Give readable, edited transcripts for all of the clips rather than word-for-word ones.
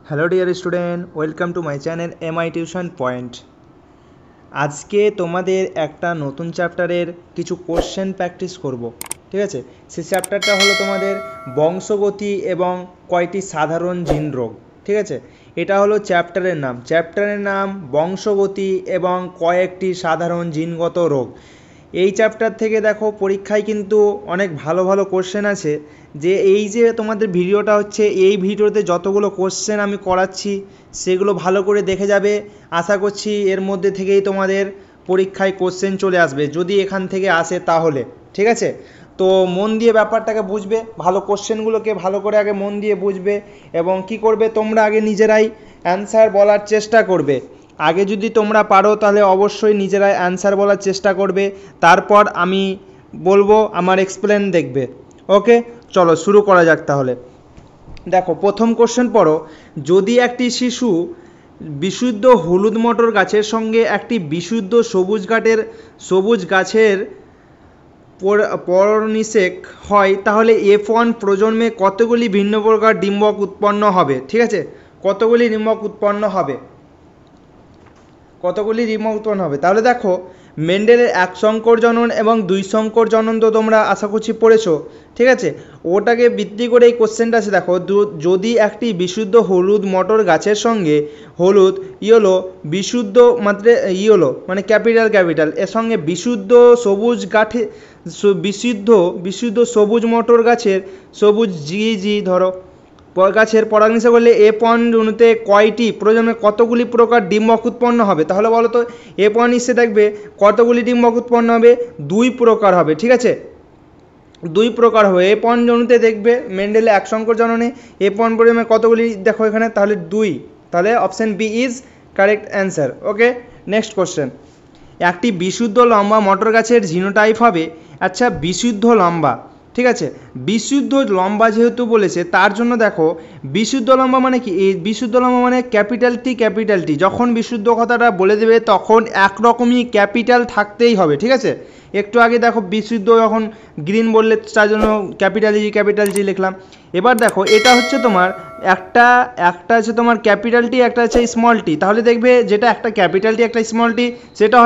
Hello dear student, welcome to my channel MI tuition point. আজকে তোমাদের একটা নতুন চ্যাপ্টারের কিছু কোশ্চেন প্র্যাকটিস করব, ঠিক আছে। সেই চ্যাপ্টারটা হলো তোমাদের বংশগতি এবং কয়টি সাধারণ জিন রোগ, ঠিক আছে। এটা হলো চ্যাপ্টারের নাম বংশগতি এবং কয়েকটি সাধারণ জিনগত রোগ। এই চ্যাপ্টার থেকে দেখো পরীক্ষায় কিন্তু অনেক ভালো ভালো কোশ্চেন আছে। যে এই যে তোমাদের ভিডিওটা হচ্ছে, এই ভিডিওতে যতগুলো কোশ্চেন আমি করাচ্ছি সেগুলো ভালো করে দেখে যাবে। আশা করছি এর মধ্যে থেকেই তোমাদের পরীক্ষায় কোশ্চেন চলে আসবে, যদি এখান থেকে আসে তাহলে, ঠিক আছে। তো মন দিয়ে ব্যাপারটাকে বুঝবে, ভালো কোশ্চেনগুলোকে ভালো করে আগে মন দিয়ে বুঝবে এবং কি করবে, তোমরা আগে নিজেরাই অ্যান্সার বলার চেষ্টা করবে। আগে যদি তোমরা পারো তাহলে অবশ্যই নিজেরাই অ্যান্সার বলার চেষ্টা করবে, তারপর আমি বলবো, আমার এক্সপ্লেন দেখবে। ওকে, চলো শুরু করা যাক তাহলে। দেখো প্রথম কোশ্চেন পড়ো, যদি একটি শিশু বিশুদ্ধ হলুদ মটর গাছের সঙ্গে একটি বিশুদ্ধ সবুজ গাছের পরনিষেক হয়, তাহলে F1 প্রজন্মে কতগুলি ভিন্ন প্রকার ডিম্বক উৎপন্ন হবে, ঠিক আছে। কতগুলি ডিম্বক উৎপন্ন হবে তাহলে দেখো, মেন্ডেলের 1 সংকর জনন এবং 2 সংকর জনন তো তোমরা আশা করছি পড়েছো, ঠিক আছে। ওটাকে ভিত্তি করে এই কোশ্চেনটা আছে। দেখো, যদি একটি বিশুদ্ধ হলুদ মটর গাছের সঙ্গে হলুদ বিশুদ্ধ মাত্রে মানে ক্যাপিটাল এর সঙ্গে বিশুদ্ধ সবুজ মটর গাছের সবুজ জি ধরো গাছের পরাগনিষেক করলে F1 অণুতে কয়টি প্রজন্মে কতগুলি প্রকার ডিম্বক উৎপন্ন হবে, তাহলে বলো তো F1 এসে দেখবে কতগুলি ডিম্বক উৎপন্ন হবে, 2 প্রকার হবে, ঠিক আছে। 2 প্রকার হবে F1 অণুতে, দেখবে মেন্ডেলে 1 সংকর জননে F1 প্রজন্মে কতগুলি, দেখো এখানে তাহলে 2, তাহলে option B is correct answer. Okay, next question. একটি বিশুদ্ধ লম্বা মটর গাছের জিনোটাইপ হবে, আচ্ছা বিশুদ্ধ লম্বা, ঠিক আছে। বিশুদ্ধ লম্বা যেহেতু বলেছে তার জন্য দেখো, বিশুদ্ধ লম্বা মানে কি, এই বিশুদ্ধ লম্বা মানে ক্যাপিটাল টি। যখন বিশুদ্ধ কথাটা বলে দেবে তখন একরকমই ক্যাপিটাল থাকতেই হবে, ঠিক আছে। একটু আগে দেখো বিশুদ্ধ যখন গ্রিন বললে তার জন্য ক্যাপিটাল জি লিখলাম। এবার দেখো এটা হচ্ছে তোমার একটা আছে তোমার ক্যাপিটাল টি, একটা আছে স্মল টি। তাহলে দেখবে যেটা একটা ক্যাপিটাল টি একটা স্মল টি, সেটা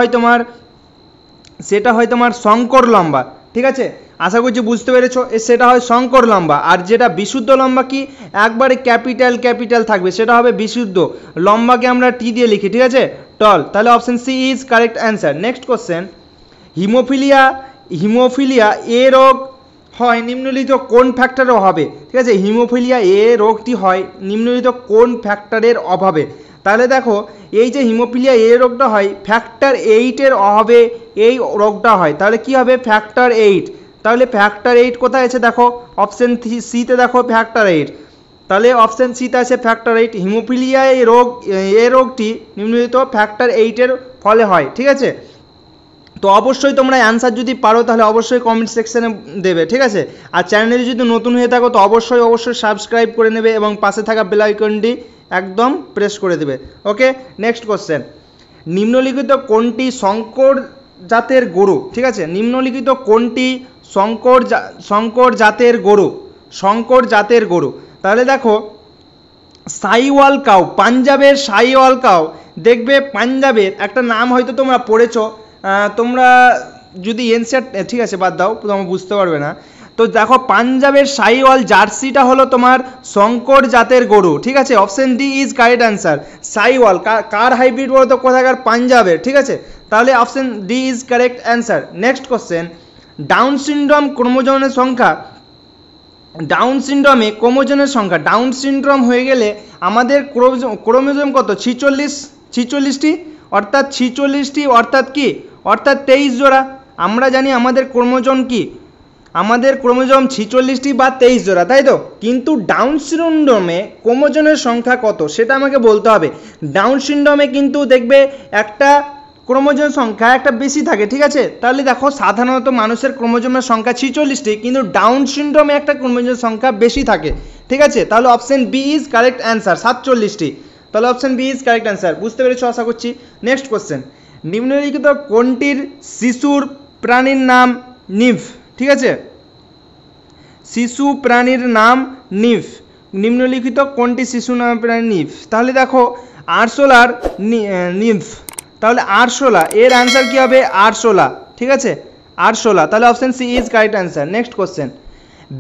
হয় তোমার সংকর লম্বা, ঠিক আছে। আশা করছি বুঝতে পেরেছো, সেটা হয় সংকর লম্বা। আর যেটা বিশুদ্ধ লম্বা কি, একবারে ক্যাপিটাল থাকবে, সেটা হবে বিশুদ্ধ লম্বাকে আমরা টি দিয়ে লিখি, ঠিক আছে, টল। তাহলে option C is correct answer. Next question, haemophilia এ রোগ হয় নিম্নলিখিত কোন ফ্যাক্টরের অভাবে, ঠিক আছে। হিমোফিলিয়া এ রোগটি হয় নিম্নলিখিত কোন ফ্যাক্টরের অভাবে। তাহলে দেখো, এই যে হিমোফিলিয়া এ রোগটা হয় ফ্যাক্টর 8-এর অভাবে এই রোগটা হয়, তাহলে কি হবে, ফ্যাক্টর 8। তাহলে ফ্যাক্টর 8 কোথায় আছে, দেখো অপশন সিতে দেখো ফ্যাক্টর 8, তাহলে অপশন সিতে আছে ফ্যাক্টর 8। হিমোফিলিয়া এই রোগটি নিম্নলিখিত ফ্যাক্টর 8-এর ফলে হয়, ঠিক আছে। তো অবশ্যই তোমরা অ্যান্সার যদি পারো তাহলে অবশ্যই কমেন্ট সেকশানে দেবে, ঠিক আছে। আর চ্যানেলে যদি নতুন হয়ে থাকো তো অবশ্যই সাবস্ক্রাইব করে নেবে এবং পাশে থাকা বেল আইকনটি একদম প্রেস করে দেবে। ওকে, নেক্সট কোশ্চেন, নিম্নলিখিত কোনটি সংকর জাতের গরু, ঠিক আছে। নিম্নলিখিত কোনটি সংকর জাতের গরু, তাহলে দেখো সাইওয়াল কাউ, পাঞ্জাবের সাইওয়াল কাউ, দেখবে পাঞ্জাবের একটা নাম হয়তো তোমরা পড়েছো, তোমরা যদি এনসিআর, ঠিক আছে বাদ দাও, তোমরা বুঝতে পারবে না। তো দেখো পাঞ্জাবের সাইওয়াল জার্সিটা হলো তোমার সংকর জাতের গরু, ঠিক আছে। Option D is correct answer. Sahiwal car hybrid বলতো, কোথাকার, পাঞ্জাবের, ঠিক আছে। তাহলে option D is correct answer. Next question, down syndrome ক্রোমোজোমের সংখ্যা, ডাউন সিনড্রোম হয়ে গেলে আমাদের ক্রোমোজোম কত, 46টি, অর্থাৎ 46টি, অর্থাৎ 23 জোড়া। আমরা জানি আমাদের ক্রোমোজোম 46টি বা 23 জোড়া, তাই তো। কিন্তু ডাউন সিনড্রোমে ক্রোমোজোমের সংখ্যা কত সেটা আমাকে বলতে হবে। ডাউন সিনড্রোমে কিন্তু দেখবে একটা ক্রোমোজোম সংখ্যা একটা বেশি থাকে, ঠিক আছে। তাহলে দেখো সাধারণত মানুষের ক্রোমোজোমের সংখ্যা 46টি, কিন্তু ডাউন সিনড্রোমে একটা ক্রোমোজোমের সংখ্যা বেশি থাকে, ঠিক আছে। তাহলে option B is correct answer, 47টি। তাহলে option B is correct answer, বুঝতে পেরেছো আশা করছি। নেক্সট কোশ্চেন, নিম্নলিখিত কোনটির শিশুর প্রাণীর নাম নিভ, ঠিক আছে। শিশু প্রাণীর নাম নিভ নিম্নলিখিত কোনটি শিশু নামে প্রাণী নিম্ফ? তাহলে দেখো আরশোলার নিম্ফ, তাহলে আরশোলা, এর অ্যান্সার কি হবে? আরশোলা, ঠিক আছে, আরশোলা। তাহলে option C is correct answer. Next question,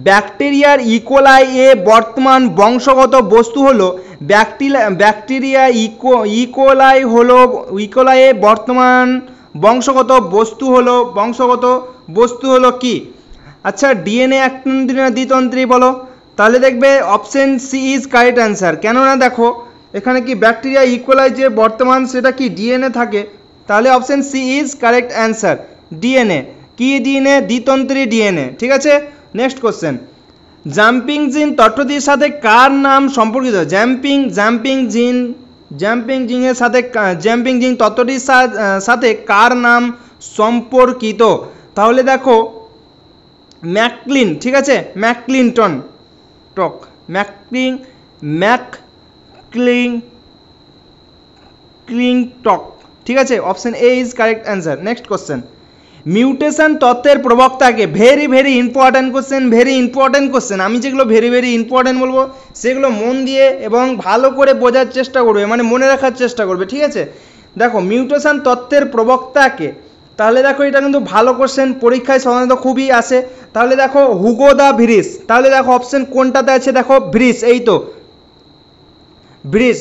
ব্যাকটেরিয়ার ইকোলাই এ বর্তমান বংশগত বস্তু হলো ব্যাকটেরিয়া ইকোলাই এ বর্তমান বংশগত বস্তু হলো কি? আচ্ছা, ডিএনএ একতন্ত্রী না দ্বিতন্ত্রী বলো? তাহলে দেখবে option C is correct answer. কেননা দেখো এখানে কি ব্যাকটেরিয়া ইকোলাই যে বর্তমান সেটা কি ডিএনএ থাকে, তাহলে option C is correct answer. DNA কি? ডিএনএ দ্বিতন্ত্রী ডিএনএ, ঠিক আছে। নেক্সট কোশ্চেন, জাম্পিং জিন তথ্যটির সাথে কার নাম সম্পর্কিত? জাম্পিং জিন তত্ত্বটির সাথে কার নাম সম্পর্কিত? তাহলে দেখো ম্যাকক্লিন, ঠিক আছে, ম্যাকক্লিনটন, ঠিক আছে, option A is correct answer. Next question, mutation তত্ত্বের প্রবক্তাকে, ভেরি ইম্পর্ট্যান্ট কোশ্চেন, আমি যেগুলো ভেরি ইম্পর্ট্যান্ট বলবো সেগুলো মন দিয়ে এবং ভালো করে বোঝার চেষ্টা করবে, মানে মনে রাখার চেষ্টা করবে, ঠিক আছে। দেখো মিউটেশন তত্ত্বের প্রবক্তাকে, তাহলে দেখো এটা কিন্তু ভালো কোশ্চেন, পরীক্ষায় সাধারণত খুবই আসে। তাহলে দেখো হুগো দা ভ্রিস, তাহলে দেখো অপশন কোনটাতে আছে? দেখো ভ্রিস, এই তো ভ্রিস,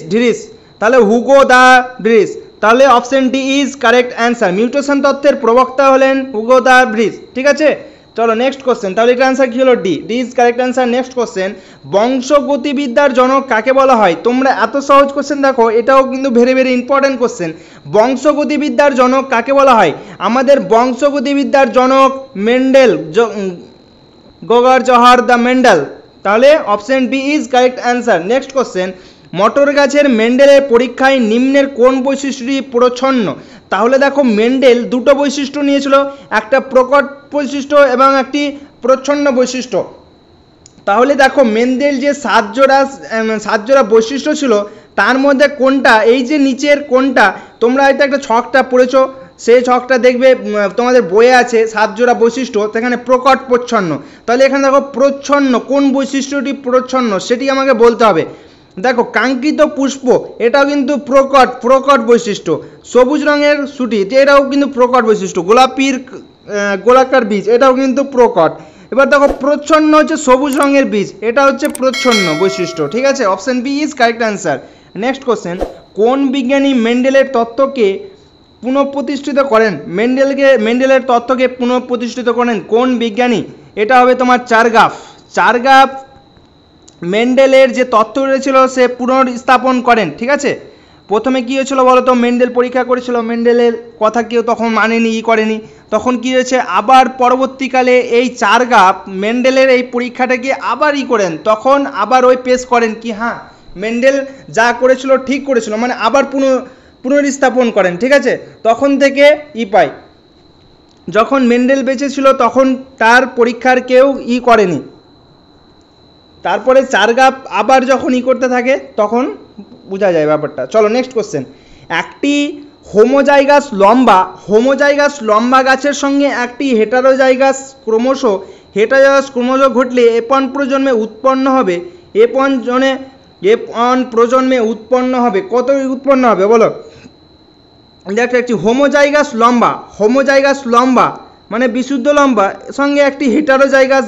তাহলে হুগো দা ভ্রিস, তাহলে option D is correct answer. Mutation তত্ত্বের প্রবক্তা হলেন হুগো দা ভ্রিস, ঠিক আছে। চলো নেক্সট কোশ্চেন, তাহলে এটা অ্যান্সার কি হলো? D is correct answer. Next question, বংশগতিবিদ্যার জনক কাকে বলা হয়? তোমরা এত সহজ কোশ্চেন দেখো, এটাও কিন্তু ভেরি ইম্পর্ট্যান্ট কোশ্চেন। বংশগতিবিদ্যার জনক কাকে বলা হয়? আমাদের বংশগতিবিদ্যার জনক মেন্ডেল, গগর জহর দ্য মেন্ডেল, তাহলে option B is correct answer. Next question, মটর গাছের মেন্ডেলের পরীক্ষায় নিম্নের কোন বৈশিষ্ট্যটি প্রচ্ছন্ন? তাহলে দেখো মেন্ডেল দুটো বৈশিষ্ট্য নিয়েছিল, একটা প্রকট বৈশিষ্ট্য এবং একটি প্রচ্ছন্ন বৈশিষ্ট্য। তাহলে দেখো মেন্ডেল যে সাত জোড়া বৈশিষ্ট্য ছিল তার মধ্যে কোনটা, এই যে নিচের কোনটা, তোমরা হয়তো একটা ছকটা পড়েছো, সেই ছকটা দেখবে তোমাদের বইয়ে আছে, 7 জোড়া বৈশিষ্ট্য, সেখানে প্রকট প্রচ্ছন্ন। তাহলে এখানে দেখো প্রচ্ছন্ন, কোন বৈশিষ্ট্যটি প্রচ্ছন্ন সেটি আমাকে বলতে হবে। দেখো কাঙ্ক্ষিত পুষ্প, এটাও কিন্তু প্রকট বৈশিষ্ট্য। সবুজ রঙের সুটি, এটাও কিন্তু প্রকট বৈশিষ্ট্য। গোলাপির গোলাকার বীজ, এটাও কিন্তু প্রকট। এবার দেখো প্রচ্ছন্ন হচ্ছে সবুজ রঙের বীজ, এটা হচ্ছে প্রচ্ছন্ন বৈশিষ্ট্য, ঠিক আছে। Option B is correct answer. Next question, কোন বিজ্ঞানী মেন্ডেলের তত্ত্বকে পুনঃপ্রতিষ্ঠিত করেন? মেন্ডেলের তত্ত্বকে পুনঃপ্রতিষ্ঠিত করেন কোন বিজ্ঞানী? এটা হবে তোমার চারগাফ মেন্ডেলের যে তত্ত্ব রয়েছিল সে পুনর্স্থাপন করেন, ঠিক আছে। প্রথমে কী হয়েছিল বলো তো, মেন্ডেল পরীক্ষা করেছিল, মেন্ডেলের কথা কেউ তখন মানেনি, করেনি, তখন কী হয়েছে, আবার পরবর্তীকালে এই চারগাফ মেন্ডেলের এই পরীক্ষাটাকে আবার করেন, তখন আবার ওই পেশ করেন কি হ্যাঁ মেন্ডেল যা করেছিল ঠিক করেছিল, মানে আবার পুনর্স্থাপন করেন, ঠিক আছে। তখন থেকে পাই, যখন মেন্ডেল বেঁচে ছিল তখন তার পরীক্ষার কেউ করেনি, তারপরে চারগাফ আবার যখন করতে থাকে তখন বোঝা যায় ব্যাপারটা। চলো নেক্সট কোশ্চেন, একটি হোমোজাইগাস লম্বা গাছের সঙ্গে একটি হেটারোজাইগাস ক্রোমোস ঘটলে এপন প্রজন্মে উৎপন্ন হবে কত উৎপন্ন হবে বলো? দেখো একটি হোমোজাইগাস লম্বা মানে বিশুদ্ধ লম্বা সঙ্গে একটি হেটারোজাইগাস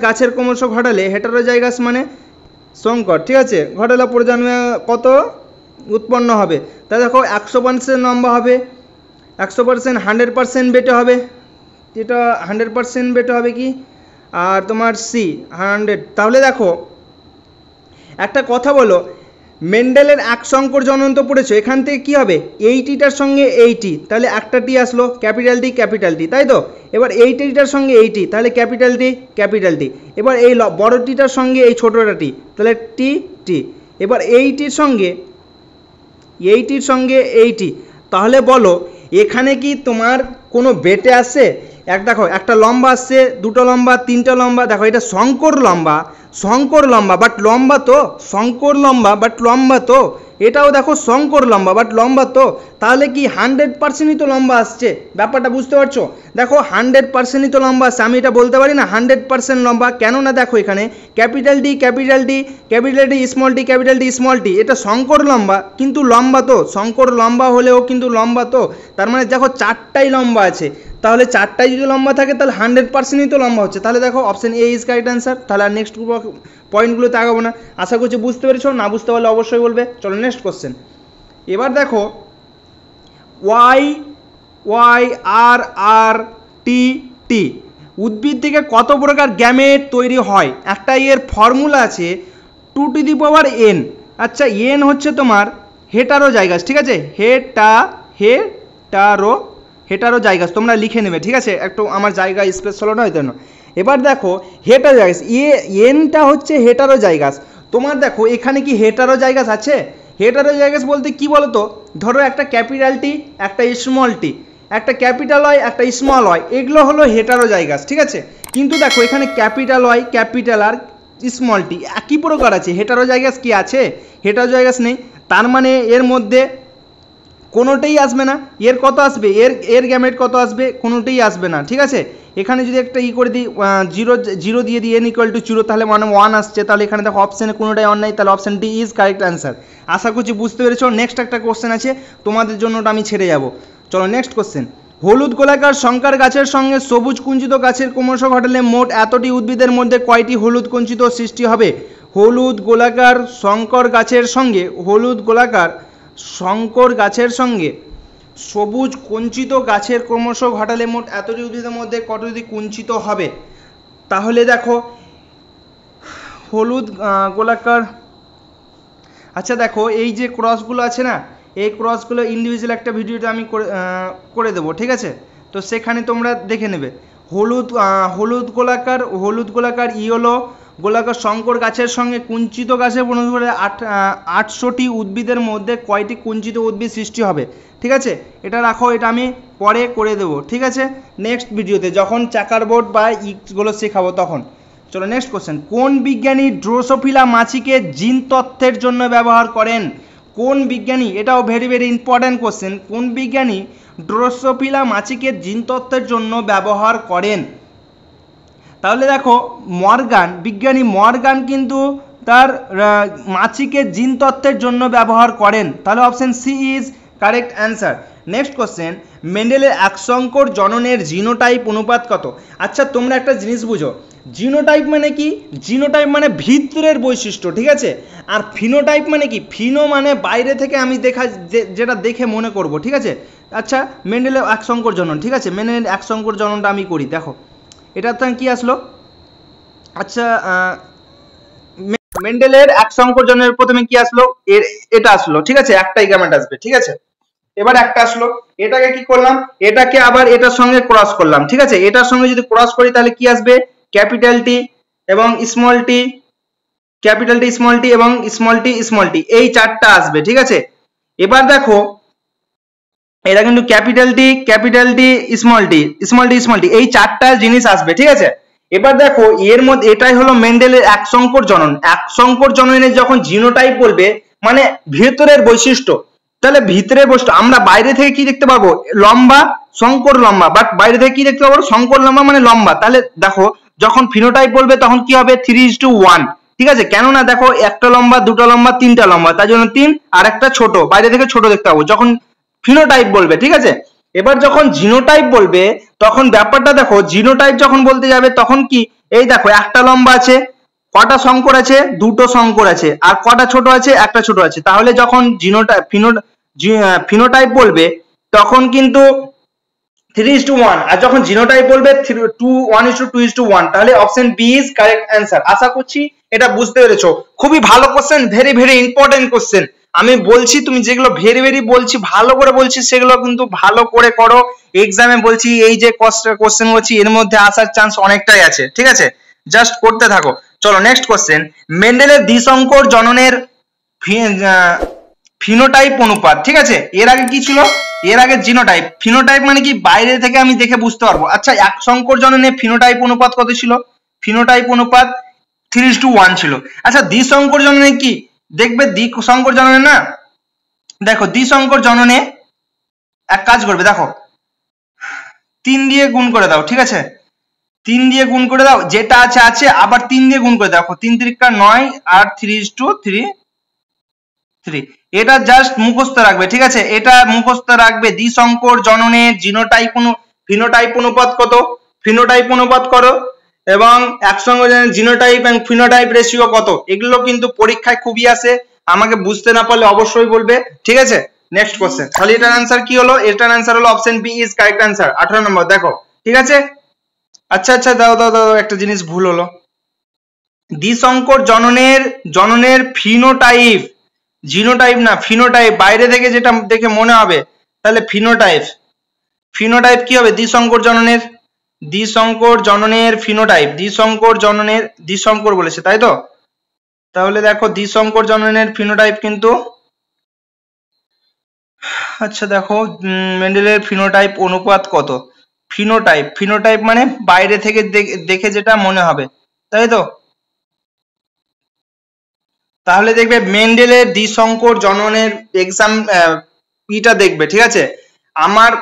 গাছের ক্রমশ ঘটালে, হেটারোজাইগাস মানে সংকর, ঠিক আছে, ঘটালে প্রজন্মে কত উৎপন্ন হবে? তা দেখো 100% লম্বা হবে, 100% 100% বেটে হবে, এটা 100% বেটে হবে কি, আর তোমার সি 100। তাহলে দেখো একটা কথা বলো, মেন্ডেলের এক সংকর জনন্ত পড়েছে, এখান থেকে কী হবে, 80টার সঙ্গে 80, তাহলে একটা টি আসলো, ক্যাপিটাল টি, তাই তো। এবার 80টার সঙ্গে 80, তাহলে ক্যাপিটাল টি। এবার এই বড় টিটার সঙ্গে এই ছোটোটা টি, তাহলে টি। এবার 80র সঙ্গে 80, তাহলে বলো এখানে কি তোমার কোনো বেটে আসে? দেখো একটা লম্বা আসছে, দুটো লম্বা, তিনটা লম্বা, দেখো এটা শঙ্কর লম্বা বাট লম্বা তো, এটাও দেখো শঙ্কর লম্বা, বাট লম্বা তো, তাহলে কি 100%ই তো লম্বা আসছে। ব্যাপারটা বুঝতে পারছো? দেখো 100%ই তো লম্বা আসছে, আমি এটা বলতে পারি না 100% লম্বা, কেননা দেখো এখানে capital D capital D capital D small D capital D small D, এটা শঙ্কর লম্বা কিন্তু লম্বা তো, শঙ্কর লম্বা হলেও কিন্তু লম্বা তো, তার মানে দেখো চারটাই লম্বা আছে, তাহলে চারটাই যদি লম্বা থাকে তাহলে 100%ই তো লম্বা হচ্ছে। তাহলে দেখো option A is correct answer. তাহলে আর নেক্সট পয়েন্টগুলোতে আগাবো না, আশা করছি বুঝতে পেরেছো, না বুঝতে পারলে অবশ্যই বলবে। চলো নেক্সট কোশ্চেন। এবার দেখো ওয়াই ওয়াই আর আর টি টি উদ্ভিদ থেকে কত প্রকার গ্যামেট তৈরি হয়? একটা এর ফর্মুলা আছে 2n। আচ্ছা এন হচ্ছে তোমার হেটারোজাইগাস, ঠিক আছে, হেটারোজাইগাস, তোমরা লিখে নেবে, ঠিক আছে, একটু আমার জায়গা স্পেস হলো না হয়তো না। এবার দেখো হেটারোজাইগাস, এনটা হচ্ছে হেটারোজাইগাস। তোমার দেখো এখানে কি হেটারোজাইগাস আছে? হেটারোজাইগাস বলতে কি বলো তো, ধরো একটা ক্যাপিটাল টি একটা স্মল টি, একটা ক্যাপিটাল হয় একটা স্মল হয়, এগুলো হলো হেটারোজাইগাস, ঠিক আছে। কিন্তু দেখো এখানে ক্যাপিটাল হয় ক্যাপিটাল আর স্মল টি একই প্রকার আছে, হেটারোজাইগাস কি আছে? হেটারোজাইগাস নেই, তার মানে এর মধ্যে কোনোটাই আসবে না। এর কত আসবে? এর গ্যামেট কত আসবে? কোনোটাই আসবে না, ঠিক আছে। এখানে যদি একটা করে দিই জিরো দিয়ে দিই n = 0, তাহলে মানে 1 আসছে, তাহলে এখানে দেখো অপশানে কোনোটাই অন নাই, তাহলে option D is correct answer. আশা করছি বুঝতে পেরেছো। নেক্সট একটা কোশ্চেন আছে তোমাদের জন্য, ওটা আমি ছেড়ে যাব। চলো নেক্সট কোশ্চেন। হলুদ গোলাকার শঙ্কর গাছের সঙ্গে সবুজ কুঞ্চিত গাছের ক্রমশ ঘটালে মোট এতটি উদ্ভিদের মধ্যে কয়টি হলুদ কুঞ্চিত সৃষ্টি হবে? হলুদ গোলাকার শঙ্কর গাছের সঙ্গে সবুজ কুঞ্চিত গাছের ক্রমশ ঘটালে মোট এতটি উদ্ভিদের মধ্যে কতটি কুঞ্চিত হবে? তাহলে দেখো হলুদ গোলাকার, আচ্ছা দেখো এই যে ক্রসগুলো আছে না, এই ক্রসগুলো ইন্ডিভিজুয়াল একটা ভিডিওতে আমি করে দেবো, ঠিক আছে, তো সেখানে তোমরা দেখে নেবে। হলুদ গোলাকার ইয়েলো গোলাকার শঙ্কর গাছের সঙ্গে কুঞ্চিত গাছের বন্ধু 800টি উদ্ভিদের মধ্যে কয়টি কুঞ্চিত উদ্ভিদ সৃষ্টি হবে? ঠিক আছে, এটা রাখো, এটা আমি পরে করে দেবো, ঠিক আছে, নেক্সট ভিডিওতে যখন চাকার বোর্ড বা ইগুলো শেখাবো তখন। চলো নেক্সট কোশ্চেন। কোন বিজ্ঞানী ড্রোসোফিলা মাছিকে জিন তত্ত্বের জন্য ব্যবহার করেন? কোন বিজ্ঞানী, এটাও ভেরি ভেরি ইম্পর্ট্যান্ট কোশ্চেন, কোন বিজ্ঞানী ড্রোসোফিলা মাছিকে জিন তত্ত্বের জন্য ব্যবহার করেন? তাহলে দেখো বিজ্ঞানী মর্গান কিন্তু তার মাছিকে জিন তত্ত্বের জন্য ব্যবহার করেন, তাহলে option C is correct answer. Next question. মেন্ডেলের একসংকর জননের জিনোটাইপ অনুপাত কত? আচ্ছা তোমরা একটা জিনিস বুঝো, জিনোটাইপ মানে কি? জিনোটাইপ মানে ভিতরের বৈশিষ্ট্য, ঠিক আছে, আর ফিনোটাইপ মানে কি? ফিনো মানে বাইরে থেকে আমি যেটা দেখে মনে করব, ঠিক আছে। আচ্ছা মেন্ডেলের একসংকর জনন, ঠিক আছে, মেন্ডেলের একসংকর জননটা আমি করি, দেখো এটা তো কি আসলো? আচ্ছা মেন্ডেলের একসংকর জননের প্রথমে কি আসলো? এটা আসলো, ঠিক আছে, একটাই গ্যামেট আসবে, ঠিক আছে। এবার একটা আসলো, এটাকে কি করলাম? এটাকে আবার এটার সঙ্গে ক্রস করলাম, ঠিক আছে, এটার সঙ্গে যদি ক্রস করি তাহলে কি আসবে? ক্যাপিটাল টি এবং স্মল টি, ক্যাপিটাল টি স্মল টি এবং স্মল টি, এই চারটা আসবে, ঠিক আছে। এবার দেখো এটা কিন্তু ক্যাপিটাল টি স্মল টি এই চারটা জিনিস আসবে, ঠিক আছে। এবার দেখো এর মধ্যে এটাই হলো মেন্ডেলের একসংকর জনন। একসংকর জননে যখন জিনোটাইপ বলবে মানে ভেতরের বৈশিষ্ট্য, তাহলে ভিতরের বৈশিষ্ট্য আমরা বাইরে থেকে কি দেখতে পাবো? লম্বা, শঙ্কর লম্বা, বাট বাইরে থেকে কি দেখতে পাবো? শঙ্কর লম্বা মানে লম্বা। তাহলে দেখো যখন ফিনোটাইপ বলবে তখন কি হবে? 3:1, ঠিক আছে, কেননা দেখো একটা লম্বা, দুটো লম্বা, তিনটা লম্বা, তার জন্য 3, আর একটা ছোট, বাইরে থেকে ছোট দেখতে পাবো যখন ফিনোটাইপ বলবে, ঠিক আছে। এবার যখন জিনোটাইপ বলবে তখন ব্যাপারটা দেখো, জিনোটাইপ যখন বলতে যাবে তখন কি, এই দেখো একটা লম্বা আছে, কটা শঙ্কর আছে? দুটো শঙ্কর আছে, আর কটা ছোট আছে? একটা ছোট আছে। তাহলে যখন ফিনোটাইপ বলবে তখন কিন্তু 3:1, আর যখন জিনোটাইপ বলবে 1:2:1, তাহলে option B is correct answer. আশা করছি এটা বুঝতে পেরেছো। খুবই ভালো question, very very important question. আমি বলছি তুমি যেগুলো ভেরি ভেরি বলছি, ভালো করে বলছি, সেগুলো কিন্তু ভালো করে করো। এক্সামে বলছি এই যে কোশ্চেন বলছি এর মধ্যে আসার চান্স অনেকটাই আছে, ঠিক আছে, জাস্ট করতে থাকো। চলো নেক্সট কোশ্চেন। মেন্ডেলের দ্বিসংকর জননের ফিনোটাইপ অনুপাত, ঠিক আছে, এর আগে কি ছিল? এর আগে জিনোটাইপ। ফিনোটাইপ মানে কি? বাইরে থেকে আমি দেখে বুঝতে পারবো। আচ্ছা একসংকর জননে ফিনোটাইপ অনুপাত কত ছিল? ফিনোটাইপ অনুপাত 3:1 ছিল। আচ্ছা দ্বিসংকর জননে কি দেখবে? দ্বিসংকর জননে না দেখো দ্বিসংকর জননে এক কাজ করবে, দেখো 3 দিয়ে গুণ করে দাও, ঠিক আছে 3 দিয়ে গুণ করে দাও, যেটা আছে আছে, আবার 3 দিয়ে গুণ করে দাও, 3 3 9 আর 3:3 এটা জাস্ট মুখস্থ রাখবে, ঠিক আছে এটা মুখস্থ রাখবে। দ্বিসংকর জননের ফিনোটাইপ অনুপাত কত, ফিনোটাইপ অনুপাত করো, এবং একসঙ্গে জিনোটাইপ এন্ড ফিনোটাইপ রেশিও কত, এগুলো কিন্তু পরীক্ষায় খুবই আসে, আমাকে বুঝতে না পারলে অবশ্যই বলবে, ঠিক আছে। নেক্সট কোশ্চেন, তাহলে এটার অ্যান্সার কি হলো, এটার অ্যান্সার হলো option B is correct answer. 18 নম্বর দেখো, ঠিক আছে। আচ্ছা আচ্ছা দাও দাও দাও, একটা জিনিস ভুল হলো, দ্বিসংকর জননের ফিনোটাইপ, জিনোটাইপ না ফিনোটাইপ, বাইরে থেকে যেটা দেখে মনে হবে, তাহলে ফিনোটাইপ, ফিনোটাইপ কি হবে দ্বিসংকর জননের, দ্বিসংকর জননের ফিনোটাইপ, দ্বিসংকর জননের, দ্বিসংকর বলেছে তাই তো, তাহলে দেখো দ্বিসংকর জননের ফিনোটাইপ কিন্তু, আচ্ছা দেখো মেন্ডেলের ফিনোটাইপ অনুপাত কত, ফিনোটাইপ, ফিনোটাইপ মানে বাইরে থেকে দেখে যেটা মনে হবে, তাই তো। তাহলে দেখবে মেন্ডেলের দ্বিসংকর জননের এক্সাম ইটা দেখবে, ঠিক আছে। আমার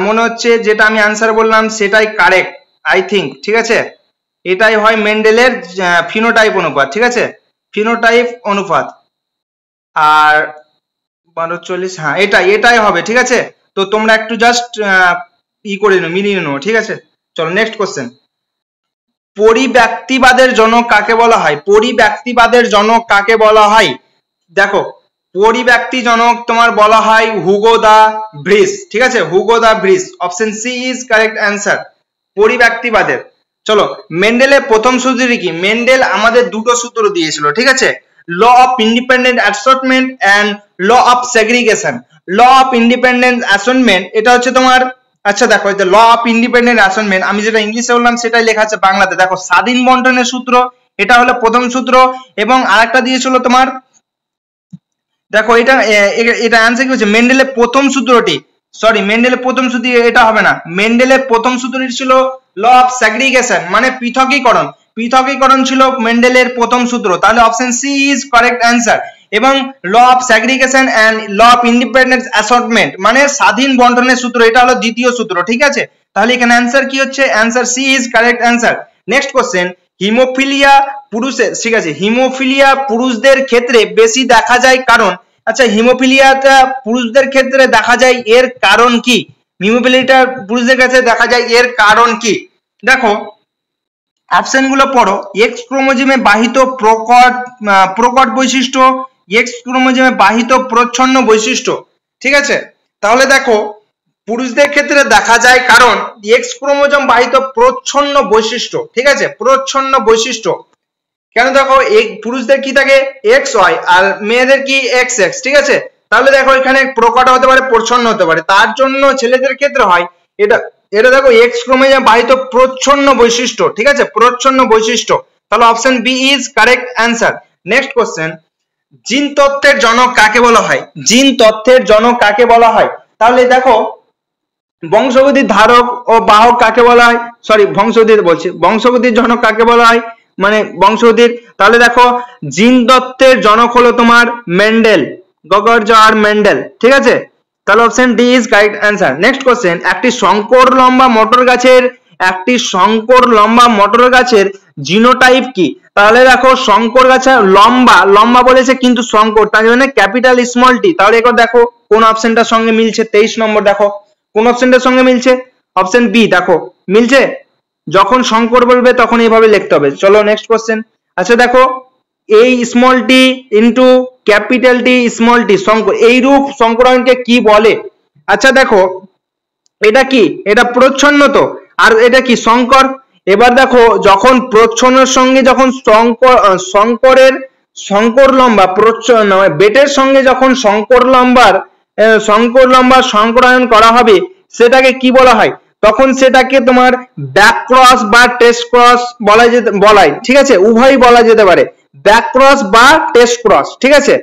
মনে হচ্ছে যেটা আমি আনসার বললাম সেটাই কারেক্ট, আই থিঙ্ক, ঠিক আছে, এটাই হয় মেন্ডেলের ফিনোটাইপ অনুপাত, ঠিক আছে, ফিনোটাইপ অনুপাত। আর 1240, হ্যাঁ এটাই হবে, ঠিক আছে। তো তোমরা একটু জাস্ট করে নিও, মিলিয়ে নিও, ঠিক আছে। চলো নেক্সট কোশ্চেন, পরিব্যক্তিবাদের জনক কাকে বলা হয়, পরিব্যক্তিবাদের জনক কাকে বলা হয়, দেখো পরিব্যক্তি জনক তোমার বলা হয় হুগো দা ব্রিজ, ঠিক আছে, Hugo de Vries, option C is correct answer পরিব্যক্তিবাদের। চলো মেন্ডেলের প্রথম সূত্রটি কি, মেন্ডেল আমাদের দুটো সূত্র দিয়েছিল, ঠিক আছে, law of independent assortment and law of segregation. Law of independent assortment এটা হচ্ছে তোমার, আচ্ছা দেখো ল অফ ইন্ডিপেন্ডেন্ট অ্যাসর্টমেন্ট, আমি যেটা ইংলিশে বললাম সেটাই লেখা আছে বাংলাতে, দেখো স্বাধীন বন্টনের সূত্র, এটা হলো প্রথম সূত্র, এবং আরেকটা দিয়েছিল তোমার, দেখো এটা आंसर কি হচ্ছে মেন্ডেলের প্রথম সূত্রটি, সরি মেন্ডেলের প্রথম সূত্র এটা হবে না, মেন্ডেলের প্রথম সূত্রটি ছিল ল অফ সেগ্রিগেশন, মানে পৃথকীকরণ, পৃথকীকরণ ছিল মেন্ডেলের প্রথম সূত্র, তাহলে option C is correct answer. এবং law of segregation and law of independence assortment মানে স্বাধীন বন্টনের সূত্র, এটা হলো দ্বিতীয় সূত্র, ঠিক আছে। তাহলে এখানে অ্যান্সার কি হচ্ছে, answer C is correct answer. Next question, haemophilia পুরুষের, ঠিক আছে, হিমোফিলিয়া পুরুষদের ক্ষেত্রে বেশি দেখা যায় কারণ, আচ্ছা হিমোফিলিয়াটা পুরুষদের ক্ষেত্রে দেখা যায় এর কারণ কি, হিমোফিলিয়াটা পুরুষদের কাছে দেখা যায় এর কারণ কি, দেখো অপশন গুলো পড়ো, এক্স ক্রোমোজোমে বাহিত প্রকট বৈশিষ্ট্য, এক্স ক্রোমোজোমে বাহিত প্রচ্ছন্ন বৈশিষ্ট্য, ঠিক আছে। তাহলে দেখো পুরুষদের ক্ষেত্রে দেখা যায় কারণ এক্স ক্রোমোজোম বাহিত প্রচ্ছন্ন বৈশিষ্ট্য, ঠিক আছে, প্রচ্ছন্ন বৈশিষ্ট্য, কেন দেখো পুরুষদের কি থাকে এক্স ওয়াই আর মেয়েদের কি এক্স এক্স, ঠিক আছে। তাহলে দেখো এখানে প্রকট হতে পারে প্রচ্ছন্ন হতে পারে, তার জন্য ছেলেদের ক্ষেত্রে হয় এটা, এটা দেখো এক্স ক্রোমোজোম বাহিত প্রচ্ছন্ন বৈশিষ্ট্য, ঠিক আছে, প্রচ্ছন্ন বৈশিষ্ট্য, তাহলে option B is correct answer. Next question, gene তত্ত্বের জনক কাকে বলা হয়, জিন তত্ত্বের জনক কাকে বলা হয়, তাহলে দেখো বংশগতির ধারক ও বাহক কাকে বলা হয়, সরি বংশগতির বলছি, বংশগতির জনক কাকে বলা হয়, মানে বংশগতির, তাহলে দেখো জিন তত্ত্বের জনক হলো তোমার মেন্ডেল, গগর্জ আর মেন্ডেল, ঠিক আছে, তাহলে option D is correct answer. Next question, একটি শঙ্কর লম্বা মটর গাছের জিনোটাইপ কি, তাহলে দেখো শঙ্কর গাছের লম্বা বলেছে কিন্তু শঙ্কর, তার জন্য ক্যাপিটাল স্মল টি, তাহলে এবার দেখো কোন অপশনটার সঙ্গে মিলছে, 23 নম্বর দেখো কোন অপশনটার সঙ্গে মিলছে, অপশন বি দেখো মিলছে, যখন শঙ্কর বলবে তখন এইভাবে লিখতে হবে। চলো নেক্সট কোশ্চেন, আচ্ছা দেখো এই small tea into capital T small টি শঙ্কর, এইরূপ শঙ্করায়নকে কি বলে, আচ্ছা দেখো এটা কি, এটা প্রচ্ছন্ন তো, আর এটা কি শঙ্কর, এবার দেখো যখন প্রচ্ছন্নের সঙ্গে যখন শঙ্কর লম্বা প্রচ্ছন্ন বেটের সঙ্গে যখন শঙ্কর লম্বার শঙ্করায়ন করা হবে সেটাকে কি বলা হয়, তখন সেটাকে তোমার ব্যাক ক্রস বা টেস্ট ক্রস বলাই, ঠিক আছে, উভয়ই বলা যেতে পারে, ব্যাক ক্রস বা টেস্ট ক্রস, ঠিক আছে,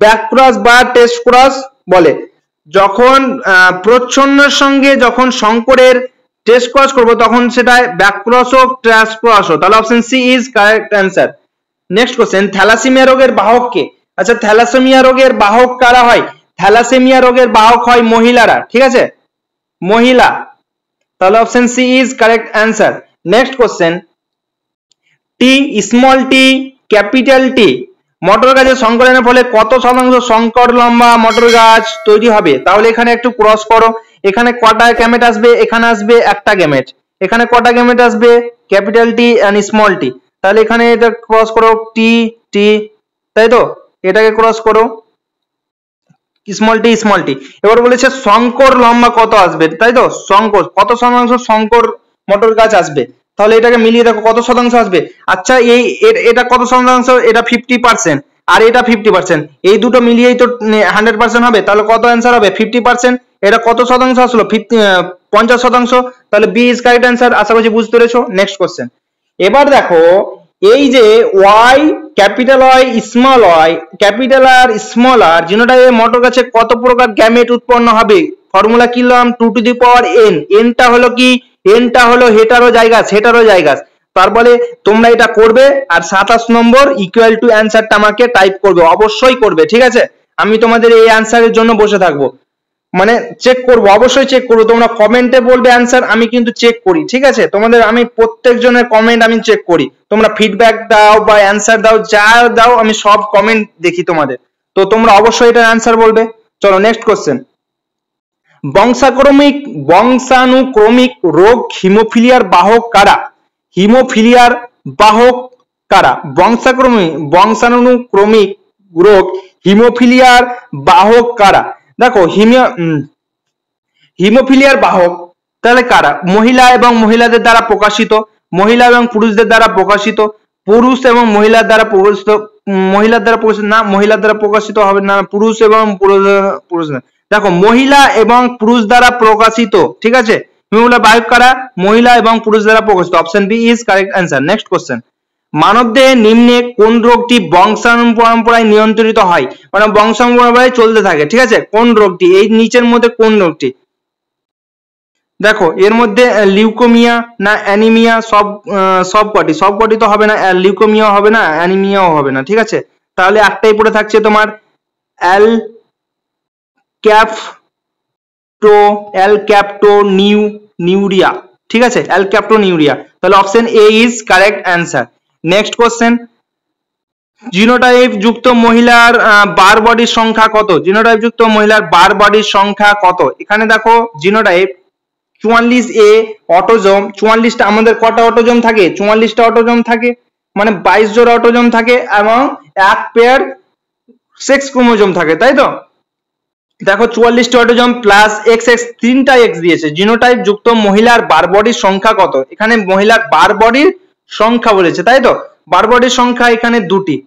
ব্যাক ক্রস বা টেস্ট ক্রস বলে। যখন প্রচ্ছন্নের সঙ্গে যখন শঙ্করের টেস্ট ক্রস করবো তখন সেটা ব্যাক ক্রস হোক টেস্ট ক্রস হোক, তাহলে option C is correct answer. Next question, thalassaemia রোগের বাহক কে, আচ্ছা থ্যালাসেমিয়া রোগের বাহক কারা হয়, থ্যালাসেমিয়া রোগের বাহক হয় মহিলারা, ঠিক আছে, মহিলা। তাহলে option C is correct answer. Next question, T small T capital T মটর গাছের সংকরণের ফলে কত শতাংশ সংকর লম্বা মটর গাছ তৈরি হবে? তাহলে এখানে একটু ক্রস করো, এখানে কটা গ্যামেট আসবে, এখানে আসবে একটা গ্যামেট, এখানে কটা গ্যামেট আসবে, capital T and small tea, তাহলে এখানে এটা ক্রস করো টি টি, তাই তো, এটাকে ক্রস করো স্মল টি স্মল টি। এবার বলেছে সংকর লম্বা কত আসবে, তাই তো, সংকর কত শতাংশ সংকর মটর গাছ আসবে, তাহলে এটাকে মিলিয়ে দেখো কত শতাংশ আসবে। আচ্ছা এই এটা কত শতাংশ, এটা 50% আর এটা 50%, এই দুটো মিলিয়েই তো 100% হবে, তাহলে কত অ্যান্সার হবে 50%। এটা কত শতাংশ আসলো 50%, তাহলে বি ইজ কারেক্ট অ্যান্সার। আশা করছি বুঝতে পেরেছো। নেক্সট কোশ্চেন, এবার দেখো এই যে Y capital Y small Y capital R small R জিনোটাইপের মটর গাছে কত প্রকার গ্যামেট উৎপন্ন হবে? ফর্মুলা কি লিখলাম, 2 টু দি পাওয়ার n, nটা হলো কি, nটা হলো হেটারোজাইগাস, হেটারোজাইগাস। তারপরে তোমরা এটা করবে আর 27 নম্বর ইকুয়াল টু অ্যান্সারটা আমাকে টাইপ করবে, অবশ্যই করবে, ঠিক আছে। আমি তোমাদের এই অ্যান্সারের জন্য বসে থাকবো, মানে চেক করবো, অবশ্যই চেক করবো, তোমরা কমেন্টে বলবে অ্যান্সার, আমি কিন্তু চেক করি, ঠিক আছে। তোমাদের আমি প্রত্যেকজনের কমেন্ট আমি চেক করি, তোমরা ফিডব্যাক দাও বা অ্যান্সার দাও, যা দাও আমি সব কমেন্ট দেখি তোমাদের, তো তোমরা অবশ্যই এটার অ্যান্সার বলবে। চলো নেক্সট কোশ্চেন, বংশানুক্রমিক রোগ হিমোফিলিয়ার বাহক কারা? হিমোফিলিয়ার বাহক কারা? বংশানুক্রমিক রোগ হিমোফিলিয়ার বাহক কারা? দেখো হিমোফিলিয়ার বাহক তাহলে কারা? মহিলা এবং মহিলাদের দ্বারা প্রকাশিত, মহিলা এবং পুরুষদের দ্বারা প্রকাশিত, পুরুষ এবং মহিলার দ্বারা প্রকাশিত, মহিলার দ্বারা প্রকাশিত না, মহিলার দ্বারা প্রকাশিত হবে না, পুরুষ এবং পুরুষ না, দেখো মহিলা এবং পুরুষ দ্বারা প্রকাশিত, ঠিক আছে। হিমোফিলিয়ার বাহক কারা? মহিলা এবং পুরুষ দ্বারা প্রকাশিত। Option B is correct answer. Next question, মানবদেহে নিম্নে কোন রোগটি বংশানুপরম্পরায় নিয়ন্ত্রিত হয়, মানে বংশানুপরম্পরায় চলতে থাকে, ঠিক আছে, কোন রোগটি, এই নিচের মধ্যে কোন রোগটি? দেখো এর মধ্যে লিউকোমিয়া না অ্যানিমিয়া, সবকটি তো হবে না, লিউকোমিয়াও হবে না, অ্যানিমিয়াও হবে না, ঠিক আছে। তাহলে একটাই পড়ে থাকছে তোমার অ্যালক্যাপ্টোনিউরিয়া, ঠিক আছে, অ্যালক্যাপ্টোনিউরিয়া, তাহলে option A is correct answer. Next question, genotype যুক্ত মহিলার বার বডির সংখ্যা কত? জিনোটাইপ যুক্ত মহিলার বার বডির সংখ্যা কত? এখানে দেখো জিনোটাইপ 44A অটোজোম, 44টা আমাদের কটা অটোজোম থাকে? 44টা অটোজোম থাকে, মানে 22 জোড়া অটোজোম থাকে এবং এক পেয়ার সেক্স ক্রোমোজোম থাকে, তাই তো। দেখো 44টা অটোজোম প্লাস XX, 3টা X দিয়েছে। জিনোটাইপ যুক্ত মহিলার বার বডির সংখ্যা কত? এখানে মহিলার বার বডির সংখ্যা বলেছে, তাই তো, বার বডির সংখ্যা এখানে দুটি।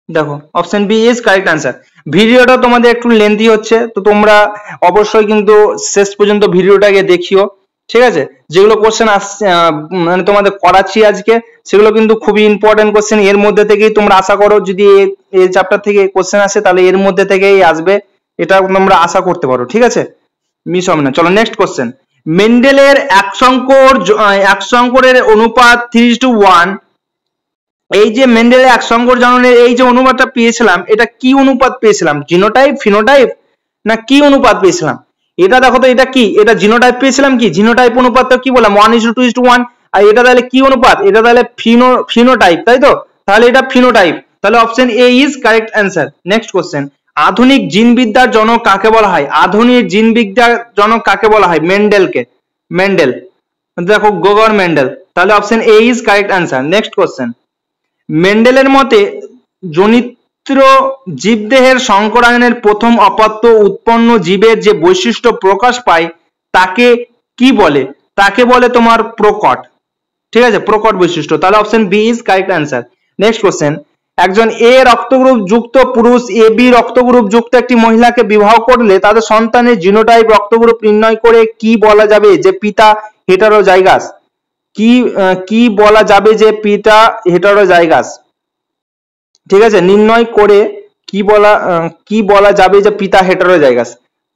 দেখো option B is correct answer. ভিডিওটা তোমাদের একটু লেন্থি হচ্ছে, তো তোমরা অবশ্যই কিন্তু শেষ পর্যন্ত ভিডিওটাকে দেখিও, ঠিক আছে। যেগুলো কোশ্চেন আসছে মানে তোমাদের করাচ্ছি আজকে, সেগুলো কিন্তু খুবই ইম্পর্টেন্ট কোশ্চেন, এর মধ্যে থেকেই তোমরা আশা করো, যদি এই চ্যাপ্টার থেকে কোশ্চেন আসে তাহলে এর মধ্যে থেকেই আসবে, এটা তোমরা আশা করতে পারো, ঠিক আছে, মিস হবে না। চলো নেক্সট কোশ্চেন, মেন্ডেলের এক সংকরের অনুপাত 3:1, এই যে মেন্ডেলের এক সংকর জননের এই যে অনুপাতটা পেয়েছিলাম, এটা কি অনুপাত পেয়েছিলাম? জিনোটাইপ, ফিনোটাইপ না কি অনুপাত পেয়েছিলাম? এটা দেখো তো, এটা কি, এটা জিনোটাইপ পেয়েছিলাম, কি জিনোটাইপ অনুপাত তো কি বললাম 1:2:1, আর এটা তাহলে কি অনুপাত? এটা তাহলে ফিনোটাইপ, তাই তো, তাহলে এটা ফিনোটাইপ, তাহলে option A is correct answer. Next question, আধুনিক জিনবিদ্যার জনক কাকে বলা হয়? আধুনিক জিনবিদ্যার জনক কাকে বলা হয়? মেন্ডেলকে, মেন্ডেল, দেখো গোগর মেন্ডেল, তাহলে option A is correct answer. Next question, মেন্ডেলের মতে জনিত্র জীবদেহের সংকরায়নের প্রথম অপত্য উৎপন্ন জীবের যে বৈশিষ্ট্য প্রকাশ পায় তাকে কি বলে? তাকে বলে তোমার প্রকট, ঠিক আছে, প্রকট বৈশিষ্ট্য, তাহলে option B is correct answer. Next question, একজন এ রক্তগ্রুপ যুক্ত পুরুষ এ বি রক্তগ্রুপ যুক্ত একটি মহিলাকে বিবাহ করলে তাদের সন্তানের জিনোটাইপ রক্তগ্রুপ নির্ণয় করে কি বলা যাবে যে পিতা হেটারোজাইগাস? কি বলা যাবে যে পিতা হেটারোজাইগাস, ঠিক আছে, নির্ণয় করে কি বলা যাবে যে পিতা হেটারোজাইগাস?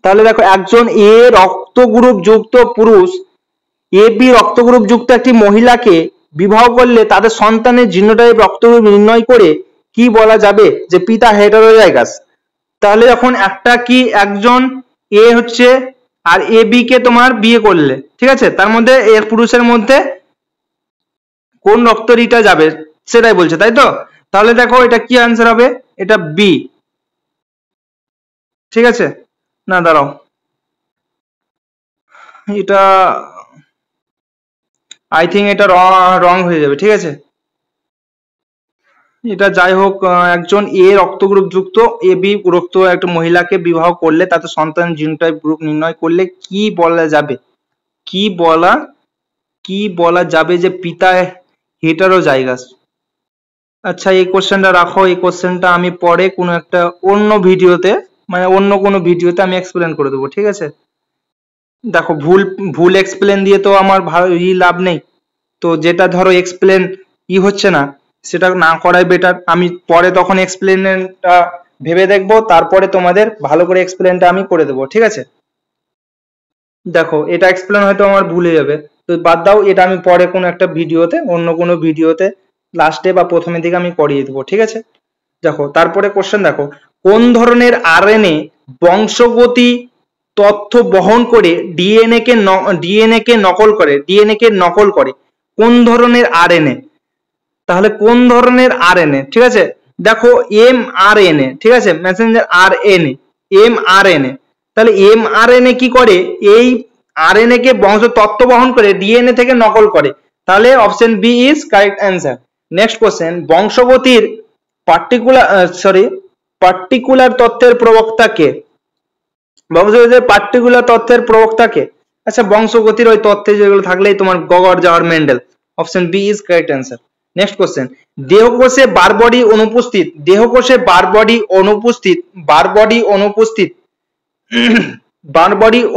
তাহলে দেখো একজন এ রক্তগ্রুপ যুক্ত পুরুষ এ বি রক্তগ্রুপ যুক্ত একটি মহিলাকে বিবাহ করলে তাদের সন্তানের জিনোটাইপ রক্তগ্রুপ নির্ণয় করে কি বলা যাবে যে পিতা হেটারোজাইগাস? তাহলে যখন একটা কি একজন এ হচ্ছে আর এ বি কে তোমার বিয়ে করলে, ঠিক আছে, তার মধ্যে এর পুরুষের মধ্যে কোন রক্তরিটা যাবে সেটাই বলছে, তাই তো? তাহলে দেখো এটা কি আনসার হবে, এটা বি। ঠিক আছে, না দাঁড়াও, এটা আই থিঙ্ক এটা রং হয়ে যাবে। ঠিক আছে, এটা যাই হোক, একজন এ রক্ত গ্রুপ যুক্ত এ বি রক্ত একটা মহিলাকে বিবাহ করলে তাতে সন্তান জিনোটাইপ গ্রুপ নির্ণয় করলে কি বলা যাবে, কি বলা কি বলা যাবে যে পিতা হেটারোজাইগাস। আচ্ছা এই কোশ্চেনটা রাখো, এই কোশ্চেনটা আমি পরে কোনো একটা অন্য ভিডিওতে, মানে অন্য কোনো ভিডিওতে আমি এক্সপ্লেন করে দেবো। ঠিক আছে, দেখো ভুল ভুল এক্সপ্লেন দিয়ে তো আমার ভালো লাভ নেই, তো যেটা ধরো এক্সপ্লেন হচ্ছে না সেটা না করাই বেটার। আমি পরে তখন এক্সপ্লেনটা ভেবে দেখবো, তারপরে তোমাদের ভালো করে এক্সপ্লেনটা আমি করে দেবো। ঠিক আছে, দেখো এটা এক্সপ্লেন হয়তো আমার ভুলে যাবে, তো বাদ দাও, এটা আমি পরে কোনো একটা ভিডিওতে, অন্য কোনো ভিডিওতে লাস্টে বা প্রথমের দিকে আমি করিয়ে দেবো। ঠিক আছে, দেখো তারপরে কোশ্চেন দেখো, কোন ধরনের আরএনএ বংশগতি তথ্য বহন করে ডিএনএ কে নকল করে, কোন ধরনের আরএনএ? তাহলে কোন ধরনের আরএনএ? ঠিক আছে, দেখো এমআরএনএ, ঠিক আছে, মেসেঞ্জার আরএনএ, এমআরএনএ। তাহলে এমআরএনএ কি করে, এই আরএনএ কে বংশ তত্ত্ব বহন করে ডিএনএ থেকে নকল করে। তাহলে option B is correct answer. Next question, বংশগতির পার্টিকুলার তত্ত্বের প্রবক্তা কে? বংশগতির পার্টিকুলার তত্ত্বের প্রবক্তা কে? আচ্ছা বংশগতির ওই তত্ত্বে যেগুলো থাকলেই তোমার Gregor Johann Mendel. Option B is correct answer. Next question, দেহকোষে বারবডি অনুপস্থিত, দেহকোষে বারবডি অনুপস্থিত, বারবডি